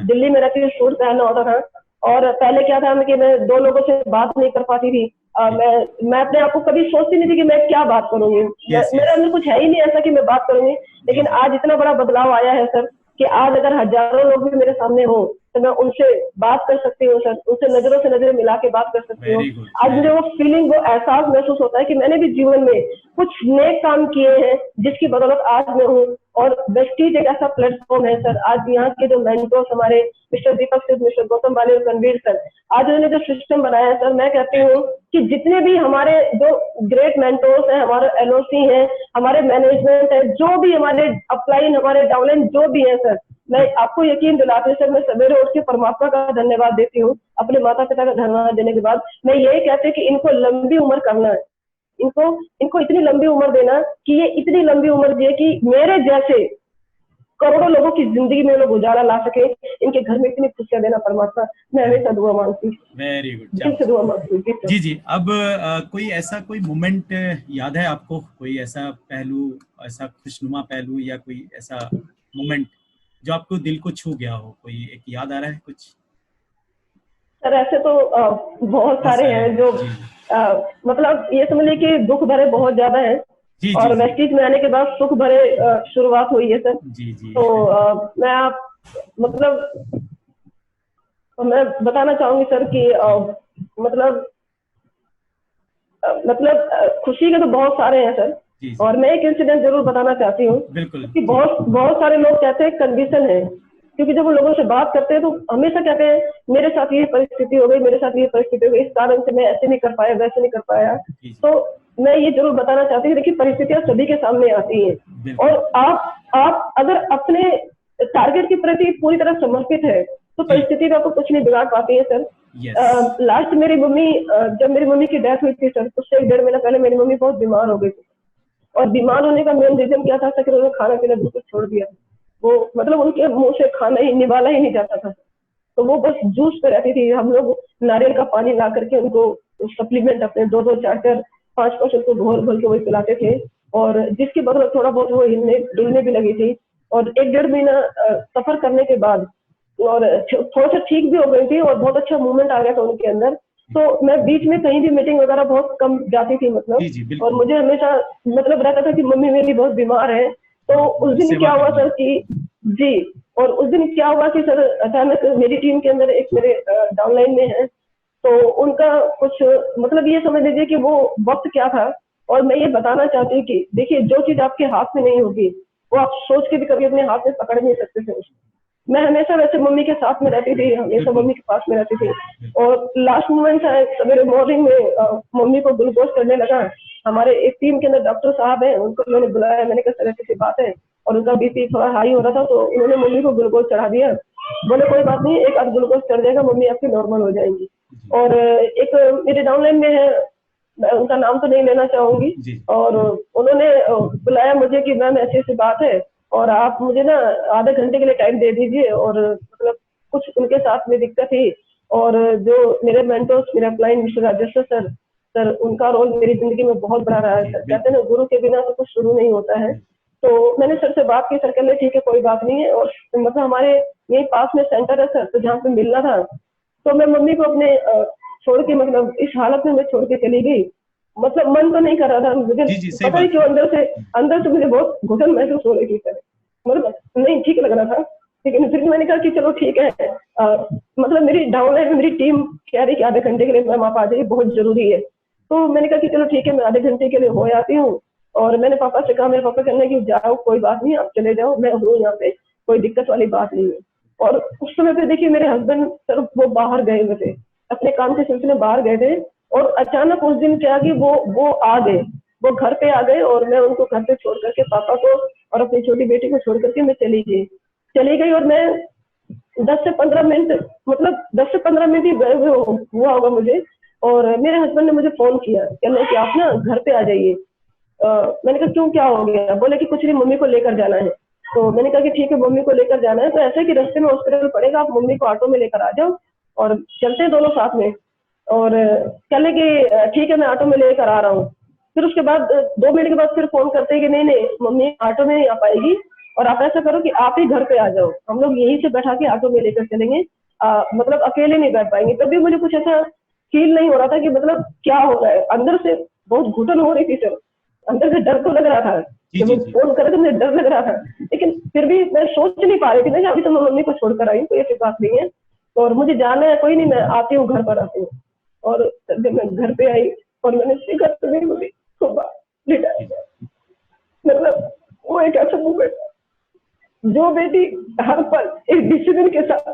दिल्ली में रहती थी सूट पहनना होता था, और पहले क्या था कि मैं 2 लोगों से बात नहीं कर पाती थी। मैं अपने आप को कभी सोचती नहीं थी कि मैं क्या बात करूंगी, मेरे अंदर कुछ है ही नहीं ऐसा कि मैं बात करूंगी। लेकिन आज इतना बड़ा बदलाव आया है सर कि आज अगर हजारों लोग भी मेरे सामने हो तो मैं उनसे बात कर सकती हूँ सर, उनसे नजरों से नजरें मिला के बात कर सकती हूँ। आज मुझे वो फीलिंग, वो एहसास महसूस होता है कि मैंने भी जीवन में कुछ नेक काम किए हैं जिसकी बदौलत आज मैं हूँ। और वेस्टीज एक ऐसा प्लेटफॉर्म है सर, आज यहाँ के जो मेंटर्स हमारे मिस्टर दीपक सर, मिस्टर गौतम वाले और रणवीर सर, आज उन्होंने जो सिस्टम बनाया है सर, मैं कहती हूँ कि जितने भी हमारे जो ग्रेट मेंटर्स हैं, हमारे एलओसी हैं, हमारे मैनेजमेंट है, जो भी हमारे अपलाइन, हमारे डाउनलाइन जो भी है सर, मैं आपको यकीन दिलाती हूँ सर, मैं सवेरे उठ के परमात्मा का धन्यवाद देती हूँ, अपने माता पिता का धन्यवाद देने के बाद मैं यही कहती हूँ कि इनको लंबी उम्र करना है, इनको इतनी लंबी उम्र देना कि ये इतनी लंबी उम्र दिए कि मेरे जैसे करोड़ों लोगों की जिंदगी में लोग उजाला ला सके, इनके घर में इतनी खुशियां देना परमात्मा, मैं हमेशा दुआ मांगती हूँ। वेरी गुड, दुआ मांगती हूँ जी। अब कोई ऐसा कोई मोमेंट याद है आपको, कोई ऐसा पहलू, ऐसा खुशनुमा पहलू या कोई ऐसा मोमेंट जो आपको दिल को छू गया हो, कोई एक याद आ रहा है कुछ? सर ऐसे तो बहुत सारे हैं जो मतलब ये समझ लीजिए कि दुख भरे बहुत ज्यादा है, और वेस्टीज में आने के बाद सुख भरे शुरुआत हुई है सर। तो मैं बताना चाहूंगी सर कि मतलब खुशी के तो बहुत सारे हैं सर, और मैं एक इंसिडेंट जरूर बताना चाहती हूँ कि बहुत सारे लोग कहते हैं कंडीशन है, क्योंकि जब वो लोगों से बात करते हैं तो हमेशा कहते हैं मेरे साथ ये परिस्थिति हो गई, मेरे साथ ये परिस्थिति हो गई, इस कारण से मैं ऐसे नहीं कर पाया, वैसे नहीं कर पाया। तो मैं ये जरूर बताना चाहती हूँ, देखिए परिस्थितियां सभी के सामने आती हैं, और आप अगर अपने टारगेट के प्रति पूरी तरह समर्पित है तो परिस्थिति आपको कुछ नहीं बिगाड़ पाती है सर। लास्ट मेरी मम्मी, जब मेरी मम्मी की डेथ हुई थी सर, उससे 1.5 महीना पहले मेरी मम्मी बहुत बीमार हो गई थी, और बीमार होने का मेन रीजन क्या था कि उन्होंने खाना पीना बिल्कुल छोड़ दिया, वो मतलब उनके मुंह से खाना ही निवाला ही नहीं जाता था, तो वो बस जूस पे रहती थी। हम लोग नारियल का पानी ला करके उनको सप्लीमेंट अपने 2-2, 4-4, 5-5 उनको घोल के वही पिलाते थे, और जिसकी बदौलत थोड़ा बहुत वो हिलने डुलने भी लगी थी। और 1-1.5 महीना सफर करने के बाद और थोड़ा सा ठीक भी हो गई थी और बहुत अच्छा मूवमेंट आ गया था उनके अंदर। तो मैं बीच में कहीं भी मीटिंग वगैरह बहुत कम जाती थी मतलब, और मुझे हमेशा मतलब रहता था कि मम्मी मेरी बहुत बीमार है। तो उस दिन क्या हुआ सर कि और उस दिन क्या हुआ कि सर अचानक मेरी टीम के अंदर एक मेरे डाउनलाइन में है, तो उनका कुछ मतलब ये समझ लीजिए कि वो वक्त क्या था। और मैं ये बताना चाहती हूँ कि देखिए, जो चीज आपके हाथ में नहीं होगी वो आप सोच के भी कभी अपने हाथ में पकड़ नहीं सकते थे उसको। मैं हमेशा वैसे मम्मी के साथ में रहती थी, हमेशा मम्मी के पास में रहती थी। और लास्ट मोमेंट है सवेरे मॉर्निंग में मम्मी को ग्लूकोज करने लगा। हमारे एक टीम के अंदर डॉक्टर साहब हैं, उनको मैंने बुलाया, मैंने कहा सर ऐसी बात है, और उनका बीपी थोड़ा हाई हो रहा था, तो उन्होंने मम्मी को ग्लूकोज चढ़ा दिया। बोले कोई बात नहीं, एक आध ग्लूकोज चढ़ जाएगा, मम्मी आपकी नॉर्मल हो जाएंगी। और एक मेरे डाउनलाइन में है, मैं उनका नाम तो नहीं लेना चाहूंगी, और उन्होंने बुलाया मुझे कि मैम ऐसी ऐसी बात है और आप मुझे ना आधे घंटे के लिए टाइम दे दीजिए। और मतलब कुछ उनके साथ में दिक्कत थी, और जो मेरे मेंटर्स, मेरे upline mister Rajeshwar sir, sir उनका रोल मेरी जिंदगी में बहुत बड़ा रहा है। सर कहते हैं ना, गुरु के बिना तो कुछ शुरू नहीं होता है। तो मैंने सर से बात की, सर कह रहे ठीक है कोई बात नहीं है। और मतलब हमारे यही पास में सेंटर है सर, तो जहाँ पे मिलना था, तो मैं मम्मी को अपने छोड़ के, मतलब इस हालत में मैं छोड़ के चली गई। मतलब मन तो नहीं कर रहा था मुझे, पता नहीं क्यों अंदर से मुझे बहुत घुटन महसूस हो रही थी सर, मतलब नहीं ठीक लग रहा था। लेकिन फिर भी मैंने कहा कि चलो ठीक है, मतलब मेरी डाउनलाइन में मेरी टीम कह रही कि आधे घंटे के लिए मैम आप आ जाइए, बहुत जरूरी है। तो मैंने कहा कि चलो ठीक है, मैं आधे घंटे के लिए हो आती हूँ। और मैंने पापा से कहा, मेरे पापा कहने कि जाओ कोई बात नहीं, आप चले जाओ, मैं हूँ यहाँ पे, कोई दिक्कत वाली बात नहीं है। और उस समय पे देखिए मेरे हस्बैंड सर वो बाहर गए हुए थे, अपने काम के सिलसिले में बाहर गए थे। और अचानक उस दिन क्या कि वो आ गए, वो घर पे आ गए, और मैं उनको घर पे छोड़ करके, पापा को और अपनी छोटी बेटी को छोड़ करके मैं चली गई। और मैं 10 से 15 मिनट, मतलब 10 से 15 मिनट ही गए हुए हुआ होगा मुझे। और मेरे हस्बैंड ने मुझे फोन किया, कहने कि आप ना घर पे आ जाइए। मैंने कहा क्यों, क्या हो गया? बोले कि कुछ नहीं, मम्मी को लेकर जाना है। तो मैंने कहा कि ठीक है, मम्मी को लेकर जाना है तो ऐसे कि रास्ते में हॉस्पिटल पड़ेगा, आप मम्मी को ऑटो में लेकर आ जाओ और चलते हैं दोनों साथ में। और कहने कि ठीक है, मैं ऑटो में लेकर आ रहा हूँ। फिर उसके बाद 2 मिनट के बाद फिर फोन करते हैं कि नहीं नहीं, मम्मी ऑटो में नहीं आ पाएगी, और आप ऐसा करो कि आप ही घर पे आ जाओ, हम लोग यहीं से बैठा के ऑटो में लेकर चलेंगे, मतलब अकेले नहीं बैठ पाएंगे। तभी मुझे कुछ ऐसा फील नहीं हो रहा था कि मतलब क्या हो रहा है, अंदर से बहुत घुटन हो रही थी सर, अंदर से डर तो लग रहा था। जब वो फोन करे तो मुझे डर लग रहा था, लेकिन फिर भी मैं सोच नहीं पा रही थी ना, अभी तो मैं मम्मी को छोड़कर आई हूँ, कोई ऐसी बात नहीं है और मुझे जाना है, कोई नहीं, मैं आती हूँ, घर पर आती हूँ। और जब मैं घर पे आई और मैंने सीखा तो मेरी मम्मी को मतलब वो एक ऐसा मूवमेंट, जो बेटी हर पल एक डिसीजन के साथ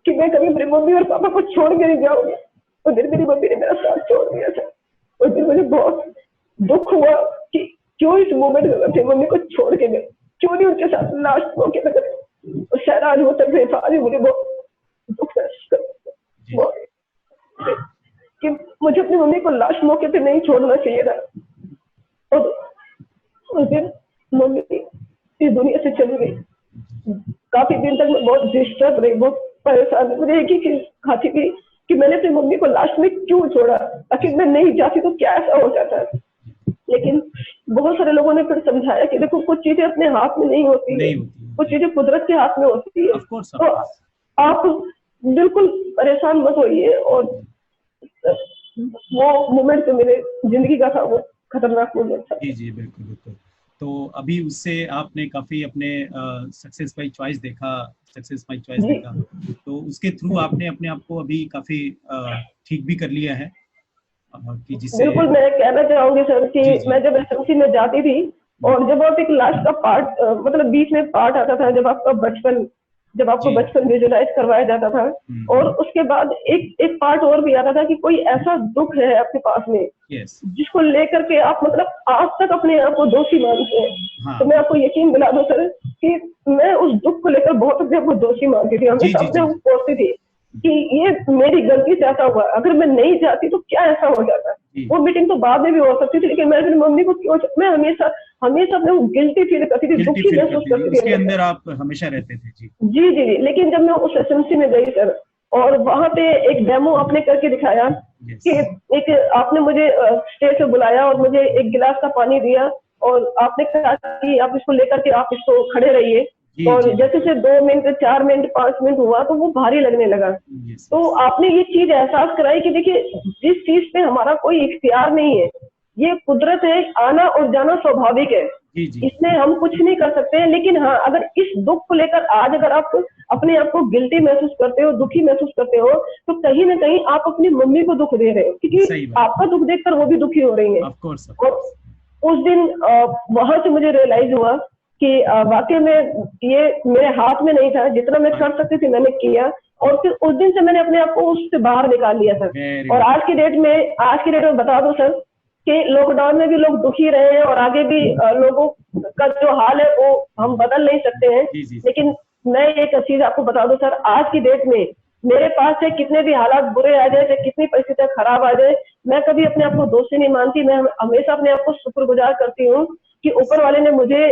कि मैं कभी मेरी मम्मी और पापा को छोड़ के नहीं जाऊंगी, तो मेरी मम्मी ने मेरा साथ छोड़ दिया था। उस दिन मुझे बहुत दुख हुआ कि क्यों इस मोमेंट में अपनी मम्मी को छोड़ के गए, क्यों नहीं उनके साथ लास्ट मौके तक रहे। और शायद आज वो तक रहे, आज मुझे बहुत दुख महसूस करता कि मुझे अपनी मम्मी को लास्ट मौके पे नहीं छोड़ना चाहिए था। और उस दिन मम्मी इस दुनिया से चली गई। काफी दिन तक मैं बहुत डिस्टर्ब रही, बहुत परेशान। मुझे एक ही चीज खाती थी कि मैंने अपनी मम्मी को लास्ट में क्यों छोड़ा, आखिर मैं नहीं जाती तो क्या ऐसा हो जाता। लेकिन बहुत सारे लोगों ने फिर समझाया कि देखो कुछ चीजें अपने हाथ में नहीं होती है, कुछ चीजें कुदरत के हाथ में होती है। तो आप बिल्कुल परेशान मत होइए। और वो मोमेंट तो मेरे जिंदगी का था, वो खतरनाक मोमेंट था। जी जी बिल्कुल बिल्कुल। तो अभी उससे आपने काफी अपने सक्सेस बाय चॉइस देखा, तो उसके थ्रू आपने अपने आप को अभी काफी ठीक भी कर लिया है कि जिससे बिल्कुल। मैं कहना चाहूंगी सर कि मैं जब एसएमसी में जाती थी और जब आप एक लास्ट का पार्ट, मतलब बीच में पार्ट आता था, जब आपको बचपन विजुलाइज करवाया जाता था, और उसके बाद एक पार्ट और भी आता था कि कोई ऐसा दुख है आपके पास में जिसको लेकर के आप मतलब आज तक अपने आप को दोषी मानते हैं। तो मैं आपको यकीन दिला दूं सर कि मैं उस दुख को लेकर बहुत अपने आप को दोषी मानती थी, हमेशा अपने आप को सोचती थी कि ये मेरी गलती से ऐसा हुआ, अगर मैं नहीं जाती तो क्या ऐसा हो जाता। वो मीटिंग तो बाद में भी हो सकती थी, लेकिन मैं अपनी मम्मी को क्यों, मैं हमेशा अपने गिल्टी फील करती थी, दुखी महसूस करती थी। उसके अंदर आप हमेशा रहते थे। जी जी जी। लेकिन जब मैं उस एसएमसी में गई सर, और वहां पे एक डेमो आपने करके दिखाया कि एक आपने मुझे स्टेज पे बुलाया और मुझे एक गिलास का पानी दिया और आपने कहा कि आप इसको लेकर के आप इसको खड़े रहिए, और जैसे से 2 मिनट 4 मिनट 5 मिनट हुआ तो वो भारी लगने लगा। तो आपने ये चीज एहसास कराई कि देखिए जिस चीज पे हमारा कोई इख्तियार नहीं है, ये कुदरत है, आना और जाना स्वाभाविक है। जी जी इसमें हम कुछ नहीं कर सकते हैं। लेकिन हाँ, अगर इस दुख को लेकर आज अगर आप अपने आप को गिल्टी महसूस करते हो, दुखी महसूस करते हो, तो कहीं ना कहीं आप अपनी मम्मी को दुख दे रहे हो, क्योंकि सही बात, आपका दुख देखकर वो भी दुखी हो रही है। ऑफ कोर्स ऑफ और कोर्स। उस दिन वहां से मुझे रियलाइज हुआ कि वाकई में ये मेरे हाथ में नहीं था, जितना मैं कर सकती थी मैंने किया। और फिर उस दिन से मैंने अपने आप को उससे बाहर निकाल लिया सर। वेरी और गुड। आज की डेट में बता दो सर कि लॉकडाउन में भी लोग दुखी रहे हैं, और आगे भी लोगों का जो हाल है वो हम बदल नहीं सकते हैं। जी जी लेकिन मैं एक चीज आपको बता दूं सर, आज की डेट में मेरे पास से कितने भी हालात बुरे आ जाए, चाहे कितनी परिस्थितियां खराब आ जाए, मैं कभी अपने आप को दोषी नहीं मानती। मैं हमेशा अपने आप को शुक्रगुजार करती हूँ कि ऊपर वाले ने मुझे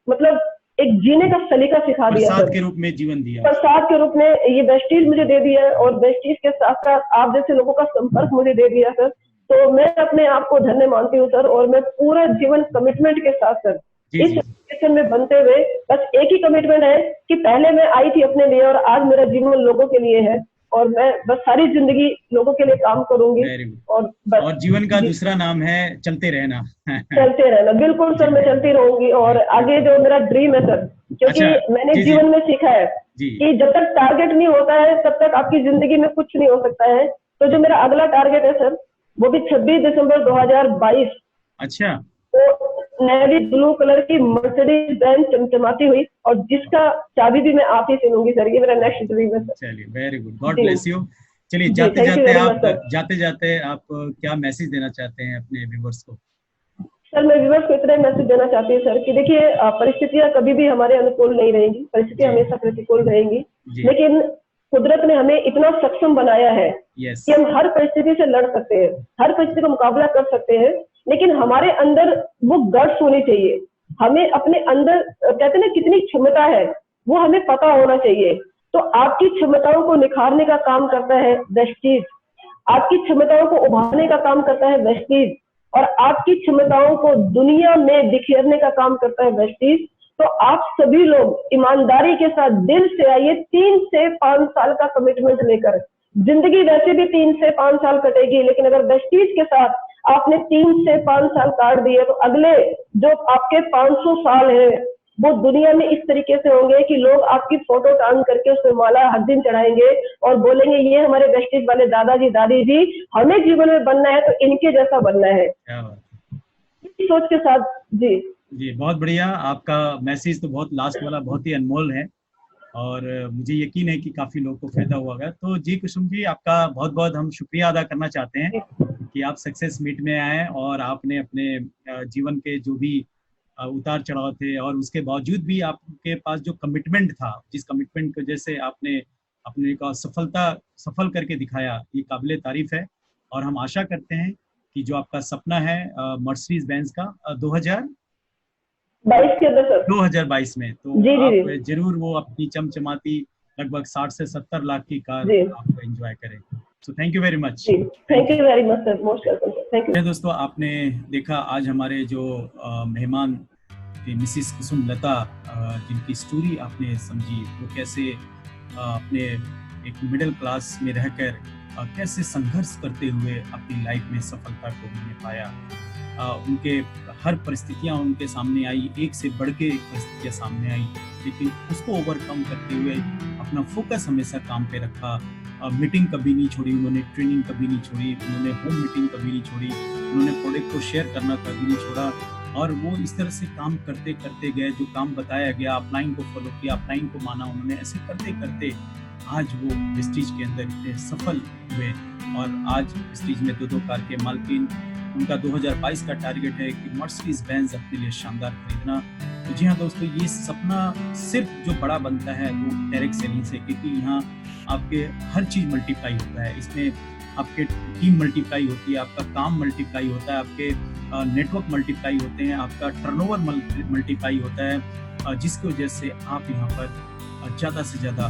मतलब एक जीने का सलीका सिखा दिया प्रसाद सर। के रूप में जीवन दिया। प्रसाद के रूप में ये वेस्टीज मुझे दे दिया है, और वेस्टीज के साथ साथ आप जैसे लोगों का संपर्क मुझे दे दिया सर। तो मैं अपने आप को धन्य मानती हूँ सर, और मैं पूरा जीवन कमिटमेंट के साथ सर जी इस जी सिचुएशन में बनते हुए, बस एक ही कमिटमेंट है कि पहले मैं आई थी अपने लिए, और आज मेरा जीवन लोगों के लिए है, और मैं बस सारी जिंदगी लोगों के लिए काम करूंगी। Very good. और बस और जीवन का जी, दूसरा नाम है चलते रहना। चलते रहना। बिल्कुल जी सर, मैं चलती रहूंगी, और आगे जो मेरा ड्रीम है सर, क्योंकि अच्छा। मैंने जी जी जीवन में सीखा है जी कि जब तक टारगेट नहीं होता है तब तक आपकी जिंदगी में कुछ नहीं हो सकता है। तो जो मेरा अगला टारगेट है सर, वो भी 26 दिसंबर 2022 अच्छा। को नेवी ब्लू कलर की मर्सिडीज बेंज चमचमाती हुई, और जिसका चाबी भी मैं आप ही से लूंगी सर। ये मेरा नेक्स्ट ड्रीम है सर। चलिए very good, God ji bless you. चलिए जी, thank you very much sir. जाते जाते आप क्या मैसेज देना चाहते हैं अपने व्यूअर्स को? सर मैं व्यूअर्स को इतना मैसेज देना चाहती हूँ सर कि देखिए, परिस्थितियां कभी भी हमारे अनुकूल नहीं रहेंगी, परिस्थितियां जी हमेशा प्रतिकूल रहेंगी। जी लेकिन कुदरत ने हमें इतना सक्षम बनाया है यस कि हम हर परिस्थिति से लड़ सकते हैं, हर परिस्थिति का मुकाबला कर सकते हैं। लेकिन हमारे अंदर वो गट्स होनी चाहिए। हमें अपने अंदर कहते हैं ना कितनी क्षमता है, वो हमें पता होना चाहिए। तो आपकी क्षमताओं को निखारने का काम करता है वेस्टीज, आपकी क्षमताओं को उभारने का काम करता है वेस्टीज, और आपकी क्षमताओं को दुनिया में बिखेरने का काम करता है वेस्टीज। तो आप सभी लोग ईमानदारी के साथ दिल से आइए, 3 से 5 साल का कमिटमेंट लेकर। जिंदगी वैसे भी 3 से 5 साल कटेगी, लेकिन अगर वेस्टीज के साथ आपने 3 से 5 साल काट दिए, तो अगले जो आपके 500 साल है वो दुनिया में इस तरीके से होंगे कि लोग आपकी फोटो टांग करके उसमें माला हर दिन चढ़ाएंगे, और बोलेंगे ये हमारे वेस्टीज वाले दादाजी दादी जी, हमें जीवन में बनना है तो इनके जैसा बनना है। क्या बात है। इस सोच के साथ जी जी बहुत बढ़िया, आपका मैसेज तो बहुत लास्ट वाला बहुत ही अनमोल है, और मुझे यकीन है कि काफी लोगों को फायदा हुआ होगा। तो जी कुसुम जी, आपका बहुत बहुत हम शुक्रिया अदा करना चाहते हैं कि आप सक्सेस मीट में आए, और आपने अपने जीवन के जो भी उतार चढ़ाव थे, और उसके बावजूद भी आपके पास जो कमिटमेंट था, जिस कमिटमेंट की वजह से आपने अपने का सफल करके दिखाया, ये काबिले तारीफ है। और हम आशा करते हैं कि जो आपका सपना है मर्सिडीज बेंज का 22 के अंदर सर। 2022 में, तो जी जी आप जी जरूर वो अपनी चमचमाती लगभग 60 से 70 लाख की कार जी आप एंजॉय करें। So thank you very much. जी, thank thank you. You very much sir, most welcome sir, thank you. दोस्तों, आपने देखा आज हमारे जो मेहमान थे मिसिस कुसुम लता, जिनकी स्टोरी आपने समझी, वो कैसे अपने एक मिडिल क्लास में रहकर कैसे संघर्ष करते हुए अपनी लाइफ में सफलता को उन्होंने पाया। उनके हर परिस्थितियां उनके सामने आई, एक से बढ़ के एक परिस्थितियां सामने आई, लेकिन उसको ओवरकम करते हुए अपना फोकस हमेशा काम पे रखा। मीटिंग कभी नहीं छोड़ी उन्होंने, ट्रेनिंग कभी नहीं छोड़ी उन्होंने, होम मीटिंग कभी नहीं छोड़ी उन्होंने, प्रोडक्ट को शेयर करना कभी नहीं छोड़ा। और वो इस तरह से काम करते करते गए, जो काम बताया गया अपलाइन को फॉलो किया, अपलाइन को माना उन्होंने, ऐसे करते करते आज वो वेस्टीज के अंदर इतने सफल हुए, और आज वेस्टीज में 2-2 कार के मालकिन। उनका 2022 का टारगेट है कि मर्सिडीज बेंज अपने लिए शानदार खरीदना। तो जी हाँ दोस्तों, ये सपना सिर्फ जो बड़ा बनता है वो डायरेक्ट सेलिंग से, क्योंकि यहाँ आपके हर चीज मल्टीप्लाई होता है। इसमें आपके टीम मल्टीप्लाई होती है, आपका काम मल्टीप्लाई होता है, आपके नेटवर्क मल्टीप्लाई होते हैं, आपका टर्नओवर मल्टीप्लाई होता है, जिसकी वजह से आप यहाँ पर ज़्यादा से ज़्यादा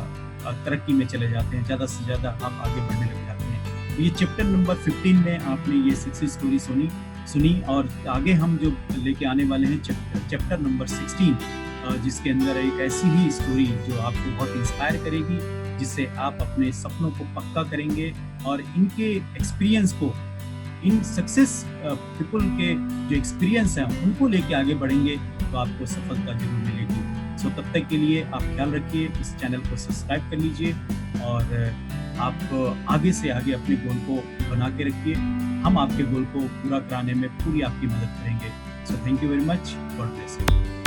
तरक्की में चले जाते हैं, ज़्यादा से ज़्यादा आप आगे बढ़ने लग जाते हैं। ये चैप्टर नंबर 15 में आपने ये सक्सेस स्टोरी सुनी, और आगे हम जो लेके आने वाले हैं चैप्टर नंबर 16, जिसके अंदर एक ऐसी ही स्टोरी जो आपको बहुत इंस्पायर करेगी, जिससे आप अपने सपनों को पक्का करेंगे, और इनके एक्सपीरियंस को, इन सक्सेस पीपल के जो एक्सपीरियंस हैं उनको लेके आगे बढ़ेंगे। तो आपको सफलता जरूर मिलेगी। सो तब तक के लिए आप ख्याल रखिए, इस चैनल को सब्सक्राइब कर लीजिए और आप आगे से आगे अपने गोल को बना के रखिए। हम आपके गोल को पूरा कराने में पूरी आपकी मदद करेंगे। सो thank you very much, God bless you.